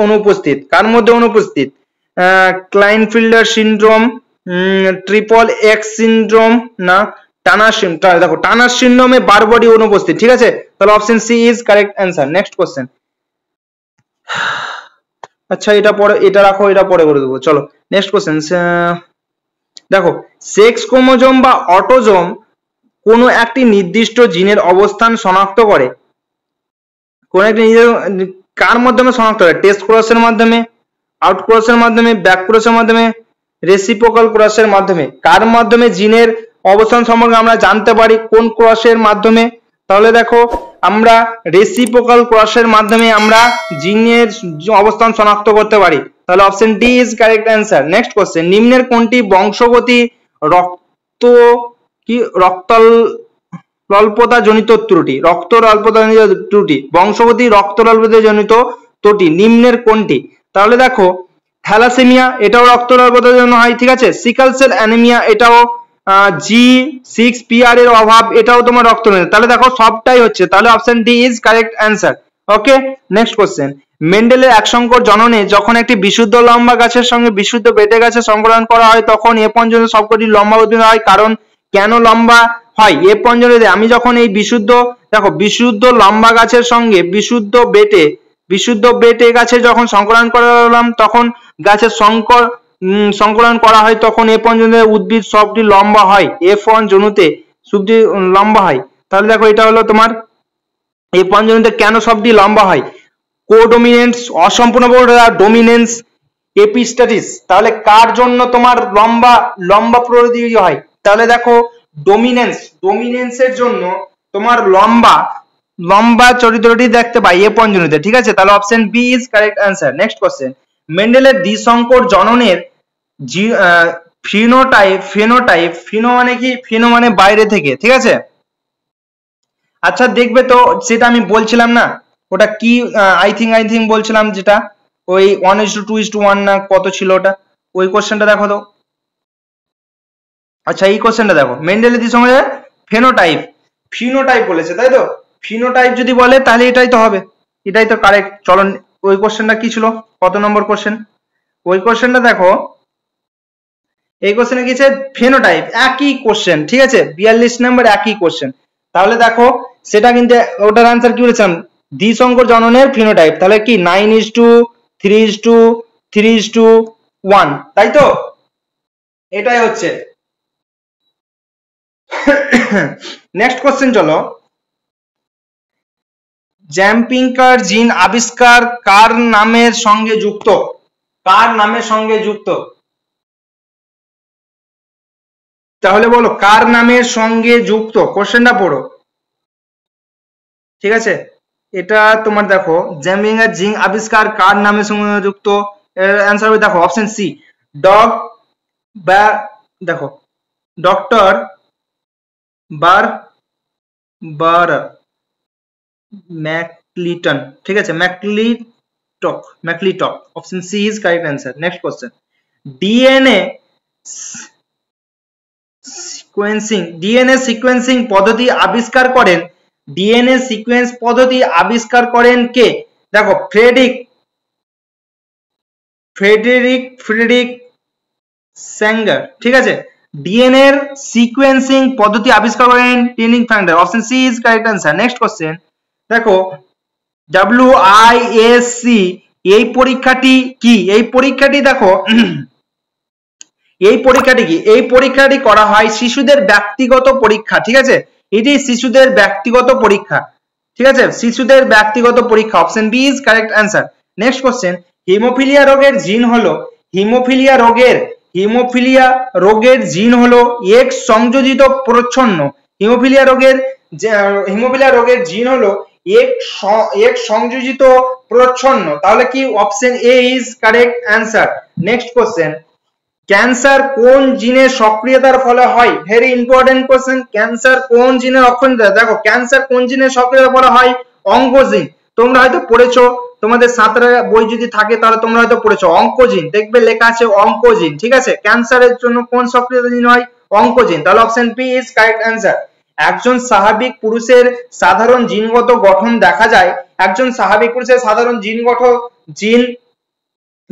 অনুপস্থিত কার মধ্যে অনুপস্থিত? Klinefelter syndrome, triple X syndrome, না টানার সিনড্রোম? দেখো টানার সিনড্রোমে বারবডি অনুপস্থিত। ঠিক আছে, তাহলে option C is correct answer. Next question, আচ্ছা এটা পরে, এটা রাখো, এটা পরে করে দেবো। চলো নেক্সট কোশ্চেন, দেখো সেক্স ক্রোমোজোম বা অটোজোম কোনো একটি নির্দিষ্ট জিনের অবস্থান শনাক্ত করে, কোন একটি কার মাধ্যমে শনাক্ত করে? টেস্ট ক্রসের মাধ্যমে, আউট ক্রসের মাধ্যমে, ব্যাক ক্রসের মাধ্যমে, রেসিপ্রোকাল ক্রসের মাধ্যমে? কার মাধ্যমে জিনের অবস্থান সম্পর্কে আমরা জানতে পারি, কোন ক্রসের মাধ্যমে? তাহলে দেখো আমরা রেসিপ্রোকাল ক্রসের মাধ্যমে আমরা জিনের অবস্থান শনাক্ত করতে পারি। তাহলে option D is correct answer. Next question, নিম্নের কোনটি বংশগতি রক্ত কি রক্তল্পতা জনিত ত্রুটি, বংশগতি রক্তল্পতা জনিত ত্রুটি নিম্নের কোনটি? তাহলে দেখো থ্যালাসেমিয়া, এটাও রক্তল্পতার জন্য হয়। ঠিক আছে, সিকল সেল অ্যানিমিয়া, এটাও G6PR এর অভাব, এটাও তোমার রক্ত নেই। তাহলে দেখো সবটাই হচ্ছে, তাহলে option D is correct answer. Okay, next question, মেন্ডেলের এক সংকর জননে যখন একটি বিশুদ্ধ লম্বা গাছের সঙ্গে বিশুদ্ধ বেটে গাছের সংকলন করা হয় তখন এ পর্যন্ত সবকটি লম্বা উদ্ভিদ হয়, কারণ কেন লম্বা হয় এ পর্যন্ত? আমি যখন এই বিশুদ্ধ, দেখো বিশুদ্ধ লম্বা গাছের সঙ্গে বিশুদ্ধ বেটে গাছের যখন সংকলন করালাম তখন গাছের সংকলন করা হয়, তখন এ পর্যন্ত উদ্ভিদ সবটি লম্বা হয়, F1 জনুতে সবটি লম্বা হয়। তাহলে দেখো এটা হলো তোমার F1 জনুতে কেন সবটি লম্বা হয়? কোডমিনেন্স, অসম্পূর্ণ ডোমিনেন্স, এপিস্টাটিস। তাহলে কার জন্য তোমার লম্বা প্রকৃতি হয়? তাহলে দেখো ডোমিনেন্সের জন্য তোমার লম্বা চরিত্রটি দেখতে পাই F1 জনুতে। ঠিক আছে, তাহলে option B is correct answer. Next question, মেন্ডেলের দ্বিসংকর জননের ফিনো মানে কি? ফিনো মানে বাইরে থেকে। ঠিক আছে, আচ্ছা দেখবে তো, সেটা আমি বলছিলাম না, ওটা কি আই থিঙ্ক বলছিলাম, যেটা ওই 1:2:1 না কত ছিল ওটা, ওই কোশ্চেনটা দেখো তো। আচ্ছা এই কোশ্চেনটা দেখো, মেন্ডেলের দ্বিসংকর ফিনোটাইপ বলেছে, তাই তো? ফিনোটাইপ যদি বলে তাহলে এটাই তো হবে, এটাই তো কারেক্ট। চলো ওই কোশ্চেনটা কি ছিল, কত নম্বর কোশ্চেন? ওই কোশ্চেনটা দেখো, এই কোশ্চেনে কি আছে? ফেনোটাইপ, একই কোশ্চেন। ঠিক আছে, 42 নম্বর একই কোশ্চেন। তাহলে দেখো সেটা কিন্তু ওটার আনসার কি বলেছিলাম, দ্বিসংকর জননের ফিনোটাইপ। তাহলে কি 9:3:3:1, তাই তো? এটাই হচ্ছে। নেক্সট কোশ্চেন, চলো জ্যাম্পিংকার জিন আবিষ্কার কার নামের সঙ্গে যুক্ত? কার নামের সঙ্গে যুক্ত? তাহলে বলো কার নামের সঙ্গে যুক্ত, কোশ্চেনটা পড়ো। ঠিক আছে, এটা তোমার দেখো জ্যাম্পিংকার জিন আবিষ্কার কার নামের সঙ্গে যুক্ত, এর অ্যান্সার হবে দেখো অপশন সি, ডগ বা দেখো ডক্টর বার ম্যাকলিটন। ঠিক আছে, McClintock. Option C is correct answer. Next question, DNA sequencing পদ্ধতি আবিষ্কার করেন, ডিএনএ সিকোয়েন্স পদ্ধতি আবিষ্কার করেন কে? দেখো ফ্রেডেরিক স্যাঙ্গার। ঠিক আছে, ডিএনএ এর সিকোয়েন্সিং পদ্ধতি আবিষ্কার করেন Frederick Sanger. Option C is correct answer. Next question, দেখো WISC এই পরীক্ষাটি কি? এই পরীক্ষাটি দেখো এই পরীক্ষাটি কি? এই পরীক্ষাটি করা হয় শিশুদের ব্যক্তিগত পরীক্ষা। ঠিক আছে, এটি শিশুদের ব্যক্তিগত পরীক্ষা। ঠিক আছে, শিশুদের ব্যক্তিগত পরীক্ষা। Option B is correct answer. Next question, haemophilia রোগের জিন হলো হিমোফিলিয়া রোগের জিন হলো এক্স সংযোজিত প্রচ্ছন্ন। হিমোফিলিয়া রোগের জিন হলো এক্স সংযোজিত প্রচ্ছন্ন। তাহলে কি option A is correct answer. Next question, cancer কোন জিনের সক্রিয়তার ফলে হয়? ভেরি ইম্পর্টেন্ট কোশ্চেন, ক্যান্সার কোন জিনের অক্ষমতা? দেখো ক্যান্সার কোন জিনের সক্রিয়তার ফলে হয়? অঙ্কোজিন। তোমরা হয়তো পড়েছো, তোমাদের সাঁতারের বই যদি থাকে তাহলে তোমরা হয়তো পড়েছো অঙ্কোজিন, দেখবে লেখা আছে অঙ্কোজিন। ঠিক আছে, ক্যান্সারের জন্য কোন সক্রিয়তা জিন হয়? অঙ্কোজিন। তাহলে option B is correct answer. একজন স্বাভাবিক পুরুষের সাধারণ জিনগত গঠন দেখা যায়, একজন স্বাভাবিক পুরুষের সাধারণ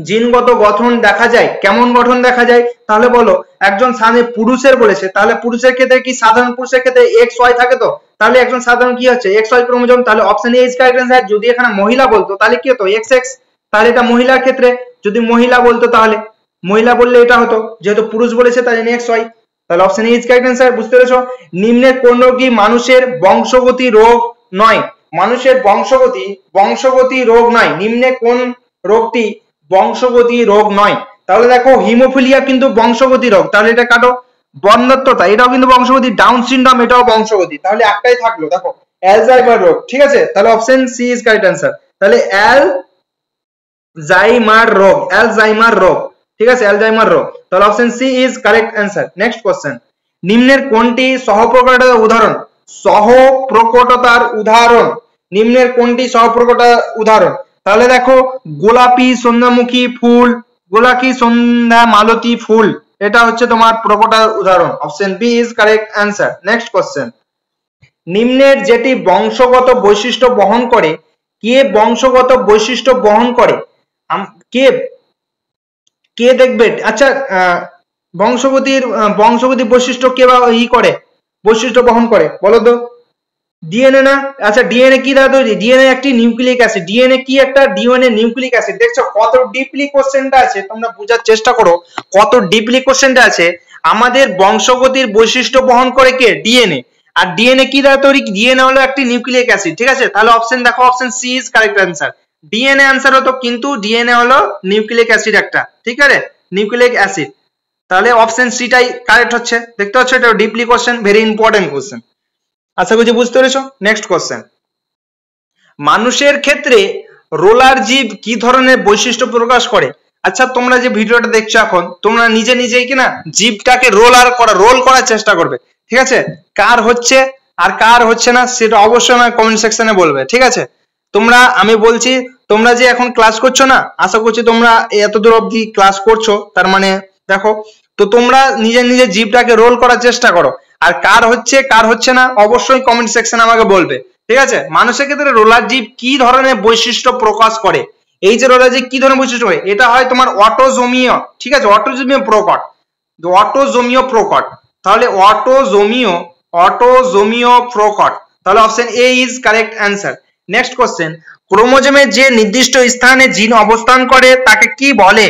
জিনগত গঠন দেখা যায়, কেমন গঠন দেখা যায়? তাহলে বলো একজন পুরুষের বলেছে, তাহলে পুরুষের ক্ষেত্রে কি সাধারণ পুরুষের ক্ষেত্রে XY থাকে, তো তাহলে একজন সাধারণ কি হচ্ছে XY ক্রোমোজোম। তাহলে option A is correct answer. যদি এখানে মহিলা বলতো তাহলে কি হতো? XX। তাহলে এটা মহিলার ক্ষেত্রে, যদি মহিলা বলতো তাহলে মহিলা বললে এটা হতো, যেহেতু পুরুষ বলেছে তাই XY। তাহলে option A is correct answer. বুঝতে পেরেছো? নিম্নের কোন রোগী মানুষের বংশগতি রোগ নয়? মানুষের বংশগতি রোগ নয়, নিম্নে কোন রোগটি বংশগতি রোগ নয়? তাহলে দেখো হিমোফিলিয়া কিন্তু বংশগতি রোগ, তাহলে এটা কাটো। বন্ধ্যাত্বতা এটাও কিন্তু বংশগতি, ডাউন সিনড্রোম এটাও বংশগতি, তাহলে একটাই থাকলো দেখো অ্যালজাইমার রোগ। ঠিক আছে, তাহলে option C is correct answer. তাহলে অ্যালজাইমার রোগ। ঠিক আছে, অ্যালজাইমার রোগ। তাহলে option C is correct answer. Next question, নিম্নের কোনটি সহপ্রকটতার উদাহরণ? নিম্নের কোনটি সহপ্রকটতার উদাহরণ? তাহলে দেখো গোলাপি সন্ধ্যামুখী ফুল, গোলাপি সন্ধ্যা মালতী ফুল, এটা হচ্ছে তোমার প্রকটার উদাহরণ। Option B is correct answer. Next question, নিম্নের যেটি বংশগত বৈশিষ্ট্য বহন করে, কে বংশগত বৈশিষ্ট্য বহন করে? কে দেখবে? আচ্ছা, বংশগতি বৈশিষ্ট্য কে বা করে বৈশিষ্ট্য বহন করে বলো তো? ডিএনএ না? আচ্ছা, ডিএনএ কি দ্বারা তৈরি? ডিএনএ একটি নিউক্লিক অ্যাসিড। ডিএনএ কি? একটা ডিএনএ নিউক্লিক অ্যাসিড। দেখছো কত ডিপলি কোশ্চেনটা আছে, তোমরা বোঝার চেষ্টা করো কত ডিপলি কোশ্চেনটা আছে। আমাদের বংশগতির বৈশিষ্ট্য বহন করে কে? ডিএনএ। আর ডিএনএ কি দ্বারা তৈরি? ডিএনএ হলো একটি নিউক্লিক অ্যাসিড। ঠিক আছে, তাহলে অপশন দেখো option C is correct answer. DNA answer হতো, কিন্তু ডিএনএ হলো নিউক্লিক অ্যাসিড একটা। ঠিক আছে, নিউক্লিক অ্যাসিড। তাহলে অপশন সিটাই কারেক্ট হচ্ছে। দেখতে পাচ্ছ, এটা deeply question, very important question. আশা করছি বুঝতে পেরেছো। নেক্সট কোশ্চেন, মানুষের ক্ষেত্রে রোলার জীব কি ধরনের বৈশিষ্ট্য প্রকাশ করে? আচ্ছা, তোমরা যে ভিডিওটা দেখছো এখন, তোমরা নিজেই কিনা জীবটাকে রোল করার চেষ্টা করবে। ঠিক আছে, কার হচ্ছে আর কার হচ্ছে না সেটা অবশ্যই আমার কমেন্ট সেকশনে বলবে। ঠিক আছে, আমি বলছি তোমরা যে এখন ক্লাস করছো না, আশা করছি তোমরা এতদূর অবধি ক্লাস করছো, তার মানে দেখো তো তোমরা নিজের জীবটাকে রোল করার চেষ্টা করো। আর কার হচ্ছে না অবশ্যই কমেন্ট সেকশনে আমাকে বলবে। ঠিক আছে, মানুষের ক্ষেত্রে রোলার জীব কি ধরনের বৈশিষ্ট্য প্রকাশ করে? এই যে রোলার জীব কি ধরনের বৈশিষ্ট্য হয়, এটা হয় তোমার অটোজোমীয়। ঠিক আছে, অটোজোমীয় প্রকট। তাহলে অটোজোমীয় প্রকট। তাহলে option A is correct answer. Next question, ক্রোমোজোমের যে নির্দিষ্ট স্থানে জিন অবস্থান করে তাকে কি বলে?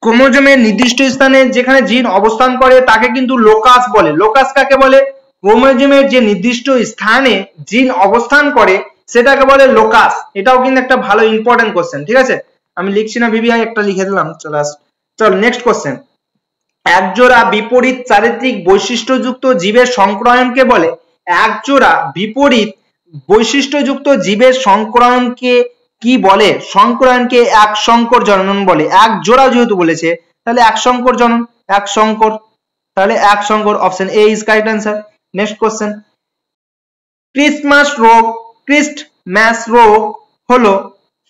ক্রোমোজোমের নির্দিষ্ট স্থানে যেখানে জিন অবস্থান করে তাকে কিন্তু লোকাস বলে। লোকাস কাকে বলে? ক্রোমোজোমের যে নির্দিষ্ট স্থানে জিন অবস্থান করে সেটাকে বলে লোকাস। এটাও কিন্তু একটা ভালো ইম্পর্টেন্ট কোশ্চেন, ঠিক আছে? আমি লিখছি না ভিভিআই, একটা লিখে দিলাম। চল নেক্সট কোশ্চেন। একজোড়া বিপরীত চারিত্রিক বৈশিষ্ট্যযুক্ত জীবের সংক্রায়নকে বলে, একজোড়া বিপরীত বৈশিষ্ট্যযুক্ত জীবের সংক্রায়নকে কি বলে? সংক্রায়নকে এক সংকর জনন বলে। এক জোড়া যেহেতু বলেছে তাহলে এক সংকর জনন, এক সংকর, তাহলে এক সংকর, option A is correct answer. Next question. Christmas রোগ হলো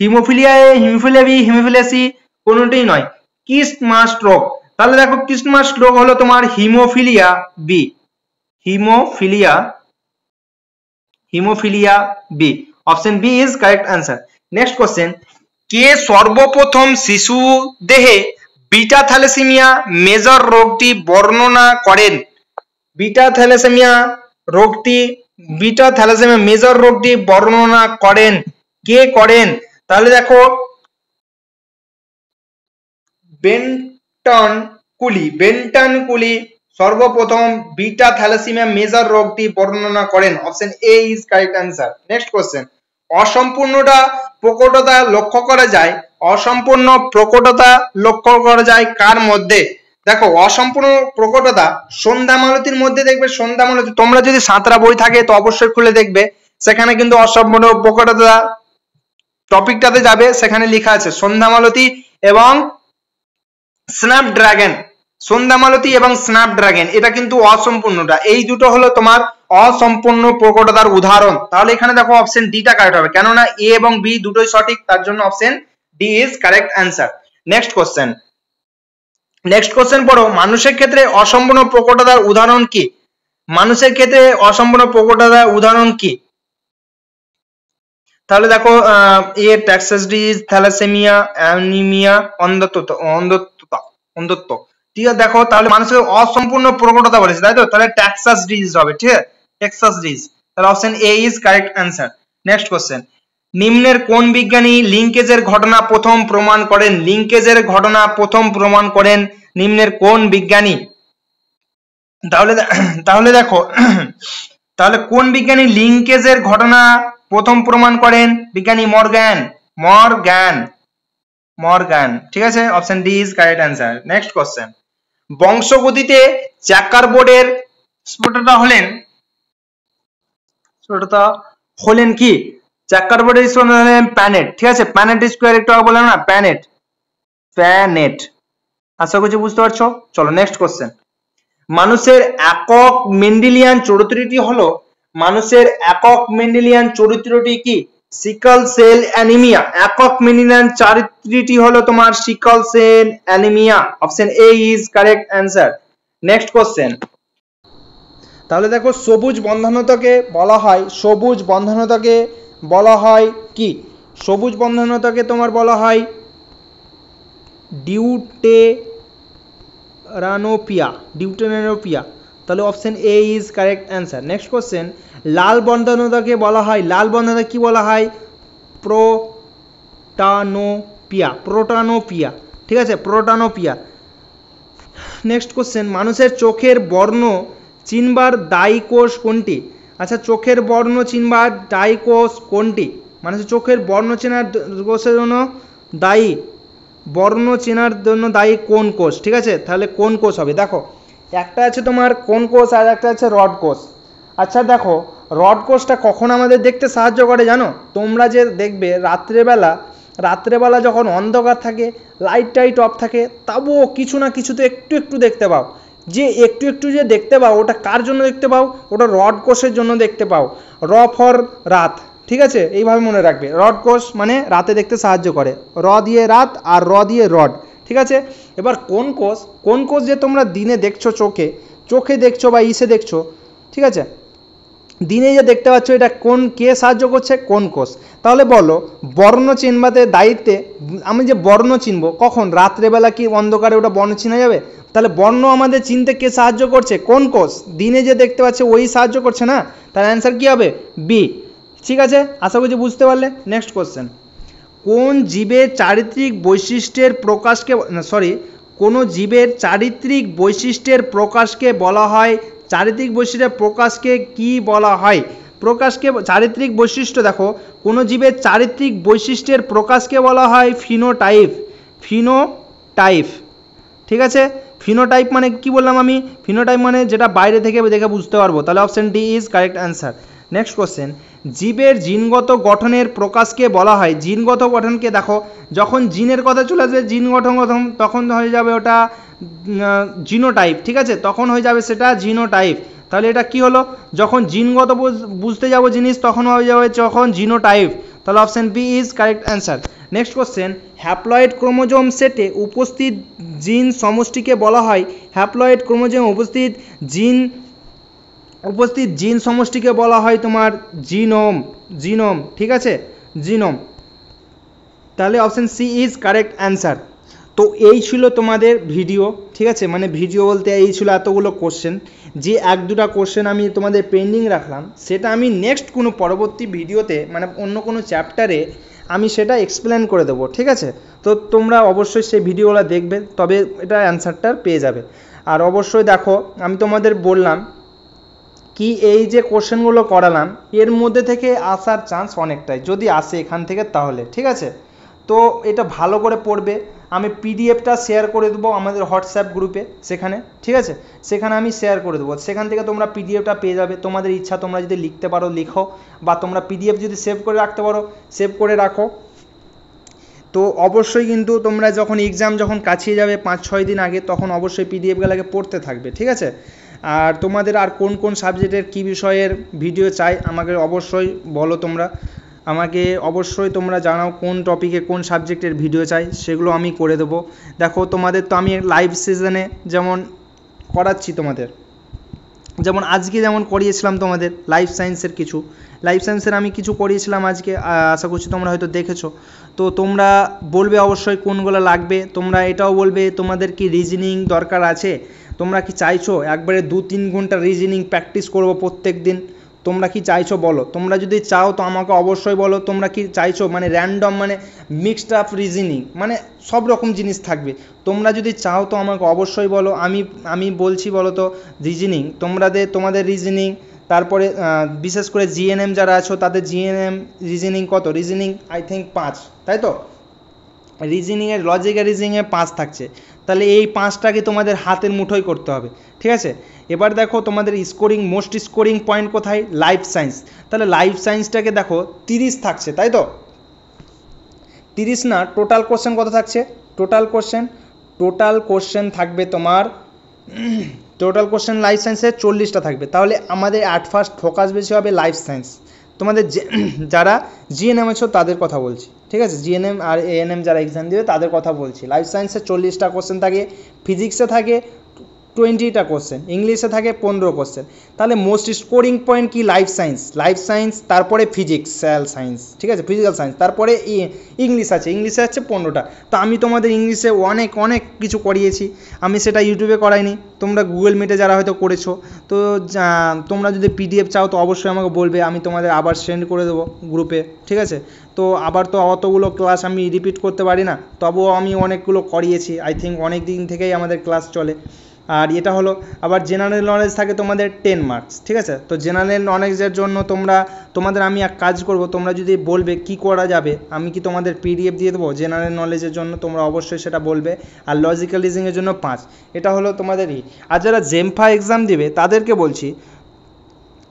haemophilia A, haemophilia B, haemophilia C, কোনোটাই নয়। ক্রিস্টমাস রোগ, তাহলে দেখো ক্রিস্টমাস রোগ হলো তোমার haemophilia B, haemophilia B, option B is correct answer. Next question. কে সর্বপ্রথম শিশু দেহে বিটা থ্যালাসেমিয়া মেজর রোগটি বর্ণনা করেন? বিটা থ্যালাসেমিয়া মেজর রোগটি বর্ণনা করেন, কে করেন? তাহলে দেখো বেন্টন কুলি সর্বপ্রথম বিটা থ্যালাসেমিয়া মেজর রোগটি বর্ণনা করেন, option A is correct answer. Next question. অসম্পূর্ণতা প্রকটতা লক্ষ্য করা যায়, অসম্পূর্ণ প্রকটতা লক্ষ্য করা যায় কার মধ্যে? দেখো অসম্পূর্ণ প্রকটতা সন্ধ্যা মালতীর মধ্যে দেখবে। সন্ধ্যা মালতী, তোমরা যদি সাঁতরা বই থাকে তো অবশ্যই খুলে দেখবে, সেখানে কিন্তু অসম্পূর্ণ প্রকটতা টপিকটাতে যাবে, সেখানে লেখা আছে সন্ধ্যা মালতী এবং স্ন্যাপড্রাগন। সন্ধ্যা মালতী এবং স্ন্যাপড্রাগন এটা কিন্তু অসম্পূর্ণটা, এই দুটো হলো তোমার অসম্পূর্ণ প্রকটতার উদাহরণ। তাহলে এখানে দেখো অপশন ডিটা কারেক্ট হবে, কেননা এ এবং বি দুটোই সঠিক, তার জন্য option D is correct answer. Next question পড়ো। মানুষের ক্ষেত্রে অসম্পূর্ণ প্রকটতার উদাহরণ কি? মানুষের ক্ষেত্রে অসম্পূর্ণ প্রকটতার উদাহরণ কি? তাহলে দেখো এ ট্যাক্সাস ডিজিজ, থ্যালাসেমিয়া, অ্যানিমিয়া, অন্ধত্ব। ঠিক আছে, দেখো তাহলে মানুষের অসম্পূর্ণ প্রকটতা বলেছে, তাই তো? তাহলে ট্যাক্সাস ডিজিজ হবে, ঠিক আছে? ট্যাক্সাস ডিজিজ, তাহলে option A is correct answer. Next question. নিম্নের কোন বিজ্ঞানী লিঙ্কেজের ঘটনা প্রথম প্রমাণ করেন? লিঙ্কেজের ঘটনা প্রথম প্রমাণ করেন নিম্নের কোন বিজ্ঞানী? তাহলে দেখো তাহলে কোন বিজ্ঞানী লিঙ্কেজের ঘটনা প্রথম প্রমাণ করেন? বিজ্ঞানী মর্গ্যান, ঠিক আছে? Option D is correct answer. Next question. বংশগতিতে চ্যাকারবোর্ডের স্ফোটতা হলেন কি? চ্যাকারবোর্ডের স্ফোটতা হলেন প্ল্যানেট, ঠিক আছে? প্ল্যানেট স্কোয়ার একটু আগে বললাম না, প্ল্যানেট। আশা করছি বুঝতে পারছো। চলো নেক্সট কোশ্চেন। মানুষের একক মেন্ডেলিয়ান চরিত্রটি হলো, মানুষের একক মেন্ডেলিয়ান চরিত্রটি কি? Sickle cell anaemia. একক মেন্ডেলিয়ান চরিত্রটি হলো তোমার sickle cell anaemia, option A is correct answer. Next question. তাহলে দেখো সবুজ বন্ধনতাকে বলা হয় কি? সবুজ বন্ধনতাকে তোমার বলা হয় ডিউটেরানোপিয়া, তাহলে option A is correct answer. Next question. লাল বন্ধনতাকে বলা হয়, লাল বন্ধনতা কি বলা হয়? প্রোটানোপিয়া, ঠিক আছে? প্রোটানোপিয়া। Next question. মানুষের চোখের বর্ণ চিনবার দায়ী কোষ কোনটি? আচ্ছা, চোখের বর্ণ চিনবার দায়ী কোষ কোনটি? মানুষের চোখের বর্ণ চেনার কোষের জন্য দায়ী, বর্ণ চেনার জন্য দায়ী কোন কোষ? ঠিক আছে, তাহলে কোন কোষ হবে? দেখো একটা আছে তোমার কোন কোষ আর একটা আছে রড কোষ। আচ্ছা দেখো, রড কোষটা কখন আমাদের দেখতে সাহায্য করে জানো? তোমরা যে দেখবে রাত্রেবেলা যখন অন্ধকার থাকে, লাইট অফ থাকে, তবুও কিছু না কিছু তো একটু দেখতে পাও। যে একটু যে দেখতে পাও, ওটা কার জন্য দেখতে পাও? ওটা রড কোষের জন্য দেখতে পাও। র ফর রাত, ঠিক আছে? এইভাবে মনে রাখবে, রড কোষ মানে রাতে দেখতে সাহায্য করে, র দিয়ে রাত আর র দিয়ে রড, ঠিক আছে? এবার কোন কোষ যে তোমরা দিনে দেখছো, চোখে দেখছো বা ইসে দেখছো, ঠিক আছে? দিনে যে দেখতে পাচ্ছ, এটা কে সাহায্য করছে? কোন কোষ। তাহলে বলো বর্ণ চিনবাতে দায়িত্বে, আমি যে বর্ণ চিনবো কখন? রাত্রেবেলা কি অন্ধকারে ওটা বর্ণ চিনা যাবে? তাহলে বর্ণ আমাদের চিনতে কে সাহায্য করছে? কোন কোষ। দিনে যে দেখতে পাচ্ছে ওই সাহায্য করছে না, তার অ্যান্সার কি হবে? বি, ঠিক আছে? আশা করছি বুঝতে পারলে। Next question. কোন জীবের চারিত্রিক বৈশিষ্ট্যের প্রকাশকে কোনো জীবের চারিত্রিক বৈশিষ্ট্যের প্রকাশকে বলা হয়, চারিত্রিক বৈশিষ্ট্যের প্রকাশকে কি বলা হয়? প্রকাশকে চারিত্রিক বৈশিষ্ট্য দেখো কোনো জীবের চারিত্রিক বৈশিষ্ট্যের প্রকাশকে বলা হয় ফিনোটাইপ। ফিনোটাইপ, ঠিক আছে। ফিনোটাইপ মানে কি বললাম আমি? ফিনোটাইপ মানে যেটা বাইরে থেকে দেখে বুঝতে পারবো, তাহলে option D is correct answer. Next question, জীবের জিনগত গঠনের প্রকাশকে বলা হয়, জিনগত গঠনকে দেখো যখন জিনের কথা চলে আসবে জিন গঠন তখন হয়ে যাবে ওটা জিনোটাইপ, ঠিক আছে, তখন হয়ে যাবে সেটা জিনোটাইপ। তাহলে এটা কি হলো? যখন জিনগত বুঝতে যাব জিনিস তখন হয়ে যাবে যখন জিনোটাইপ, তাহলে option B is correct answer. Next question, haploid chromosome সেটে উপস্থিত জিন সমষ্টিকে বলা হয়, হ্যাপ্লয়েড ক্রোমোজোমে উপস্থিত জিন সমষ্টিকে বলা হয় তোমার জিনোম, ঠিক আছে, জিনোম। তাহলে option C is correct answer. তো এই ছিল তোমাদের ভিডিও, ঠিক আছে, মানে ভিডিও বলতে এই ছিল এতগুলো কোশ্চেন। যে এক দুটা কোশ্চেন আমি তোমাদের পেন্ডিং রাখলাম সেটা আমি নেক্সট কোনো পরবর্তী ভিডিওতে মানে অন্য কোনো চ্যাপ্টারে আমি সেটা এক্সপ্লেন করে দেবো, ঠিক আছে। তো তোমরা অবশ্যই সেই ভিডিওগুলো দেখবে, তবে এটা অ্যান্সারটা পেয়ে যাবে। আর অবশ্যই দেখো আমি তোমাদের বললাম কি এই যে কোশ্চেনগুলো করালাম এর মধ্যে থেকে আসার চান্স অনেকটাই, যদি আসে এখান থেকে তাহলে, ঠিক আছে। তো এটা ভালো করে পড়বে। আমি পিডিএফটা শেয়ার করে দেবো আমাদের হোয়াটসঅ্যাপ গ্রুপে, সেখানে, ঠিক আছে, সেখানে আমি শেয়ার করে দেবো, সেখান থেকে তোমরা পিডিএফটা পেয়ে যাবে। তোমাদের ইচ্ছা তোমরা যদি লিখতে পারো লিখো, বা তোমরা পিডিএফ যদি সেভ করে রাখতে পারো সেভ করে রাখো। তো অবশ্যই কিন্তু তোমরা যখন এক্সাম যখন কাছিয়ে যাবে 5-6 দিন আগে, তখন অবশ্যই পিডিএফগুলোকে পড়তে থাকবে, ঠিক আছে। আর তোমাদের আর কোন কোন সাবজেক্টের কী বিষয়ের ভিডিও চাই আমাকে অবশ্যই বলো, তোমরা আমাকে অবশ্যই তোমরা জানাও কোন টপিকে কোন সাবজেক্টের ভিডিও চাই, সেগুলো আমি করে দেবো। দেখো তোমাদের তো আমি লাইভ সেশনে যেমন করাচ্ছি তোমাদের, যেমন আজকে যেমন করিয়েছিলাম তোমাদের লাইফ সায়েন্সের আমি কিছু করিয়েছিলাম আজকে, আশা করছি তোমরা হয়তো দেখেছো। তো তোমরা বলবে অবশ্যই কোনগুলো লাগবে, তোমরা এটাও বলবে তোমাদের কি রিজনিং দরকার আছে, তোমরা কি চাইছো একবারে 2-3 ঘন্টা রিজনিং প্র্যাকটিস করবো প্রত্যেক দিন, তোমরা কি চাইছো বলো। তোমরা যদি চাও তো আমাকে অবশ্যই বলো তোমরা কি চাইছো, মানে র্যান্ডম মানে মিক্সড আপ রিজনিং মানে সব রকম জিনিস থাকবে। তোমরা যদি চাও তো আমাকে অবশ্যই বলো, আমি বলছি বলো তো রিজনিং তোমাদের রিজনিং, তারপরে বিশেষ করে জিএনএম যারা আছো তাদের জিএনএম রিজনিং কত, রিজনিং আই থিঙ্ক 5, তাই তো, রিজনিংয়ের লজিক্যাল রিজনিংয়ে 5 থাকছে। তাহলে এই 5টাকে তোমাদের হাতের মুঠোয় করতে হবে, ঠিক আছে। এবার দেখো তোমাদের মোস্ট স্কোরিং পয়েন্ট কোথায়, লাইফ সায়েন্স। তাহলে লাইফ সায়েন্সটাকে দেখো 30 থাকছে, তাই তো, 30 না, টোটাল কোশ্চেন কত থাকছে, টোটাল কোশ্চেন থাকবে তোমার টোটাল কোশ্চেন লাইফ সায়েন্সের 40টা থাকবে। তাহলে আমাদের অ্যাট ফার্স্ট ফোকাস বেশি হবে লাইফ সায়েন্স। তোমাদের যারা জিএনএম আছো তাদের কথা বলছি, ঠিক আছে, জিএনএম আর এএনএম যারা এক্সাম দেবে তাদের কথা বলছি। লাইফ সায়েন্সে 40টা কোশ্চেন থাকে, ফিজিক্সে থাকে 20টা কোশ্চেন, ইংলিশে থাকে 15 কোশ্চেন। তাহলে মোস্ট স্কোরিং পয়েন্ট কি, লাইফ সায়েন্স, তারপরে ফিজিক্যাল সায়েন্স, ঠিক আছে, ফিজিক্যাল সায়েন্স, তারপরে ইংলিশে আছে 15টা। তো আমি তোমাদের ইংলিশে অনেক কিছু করিয়েছি, আমি সেটা ইউটিউবে করাইনি, তোমরা গুগল মিটে যারা হয়তো করেছো। তো তোমরা যদি পিডিএফ চাও তো অবশ্যই আমাকে বলবে, আমি তোমাদের আবার সেন্ড করে দেবো গ্রুপে, ঠিক আছে। তো আবার তো অতগুলো ক্লাস আমি রিপিট করতে পারি না, তবুও আমি অনেকগুলো করিয়েছি, আই থিঙ্ক অনেক দিন থেকেই আমাদের ক্লাস চলে। আর এটা হলো আবার জেনারেল নলেজ থাকে তোমাদের 10 মার্কস, ঠিক আছে। তো জেনারেল নলেজের জন্য তোমাদের আমি এক কাজ করব, তোমরা যদি বলবে কি করা যাবে, আমি কি তোমাদের পিডিএফ দিয়ে দেবো জেনারেল নলেজের জন্য, তোমরা অবশ্যই সেটা বলবে। আর লজিক্যাল রিজনিংয়ের জন্য 5, এটা হলো তোমাদেরই। আর যারা জেমফা এক্সাম দেবে তাদেরকে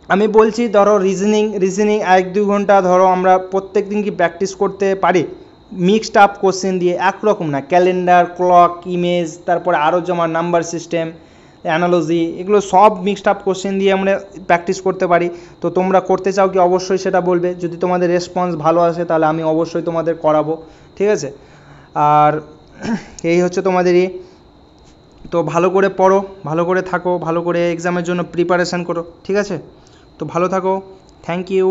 আমি বলছি ধরো রিজনিং 1-2 ঘন্টা ধরো আমরা প্রত্যেক দিন কি প্র্যাকটিস করতে পারি, মিক্সড আপ কোশ্চেন দিয়ে, একরকম না, ক্যালেন্ডার, ক্লক, ইমেজ, তারপরে আরও যেমন নাম্বার সিস্টেম, অ্যানালজি, এগুলো সব মিক্সড আপ কোশ্চেন দিয়ে আমরা প্র্যাকটিস করতে পারি। তো তোমরা করতে চাও কি অবশ্যই সেটা বলবে, যদি তোমাদের রেসপন্স ভালো আসে তাহলে আমি অবশ্যই তোমাদের করাবো, ঠিক আছে। আর এই হচ্ছে তোমাদেরই। তো ভালো করে পড়ো, ভালো করে থাকো, ভালো করে এক্সামের জন্য প্রিপারেশান করো, ঠিক আছে। তো ভালো থাকো, থ্যাংক ইউ।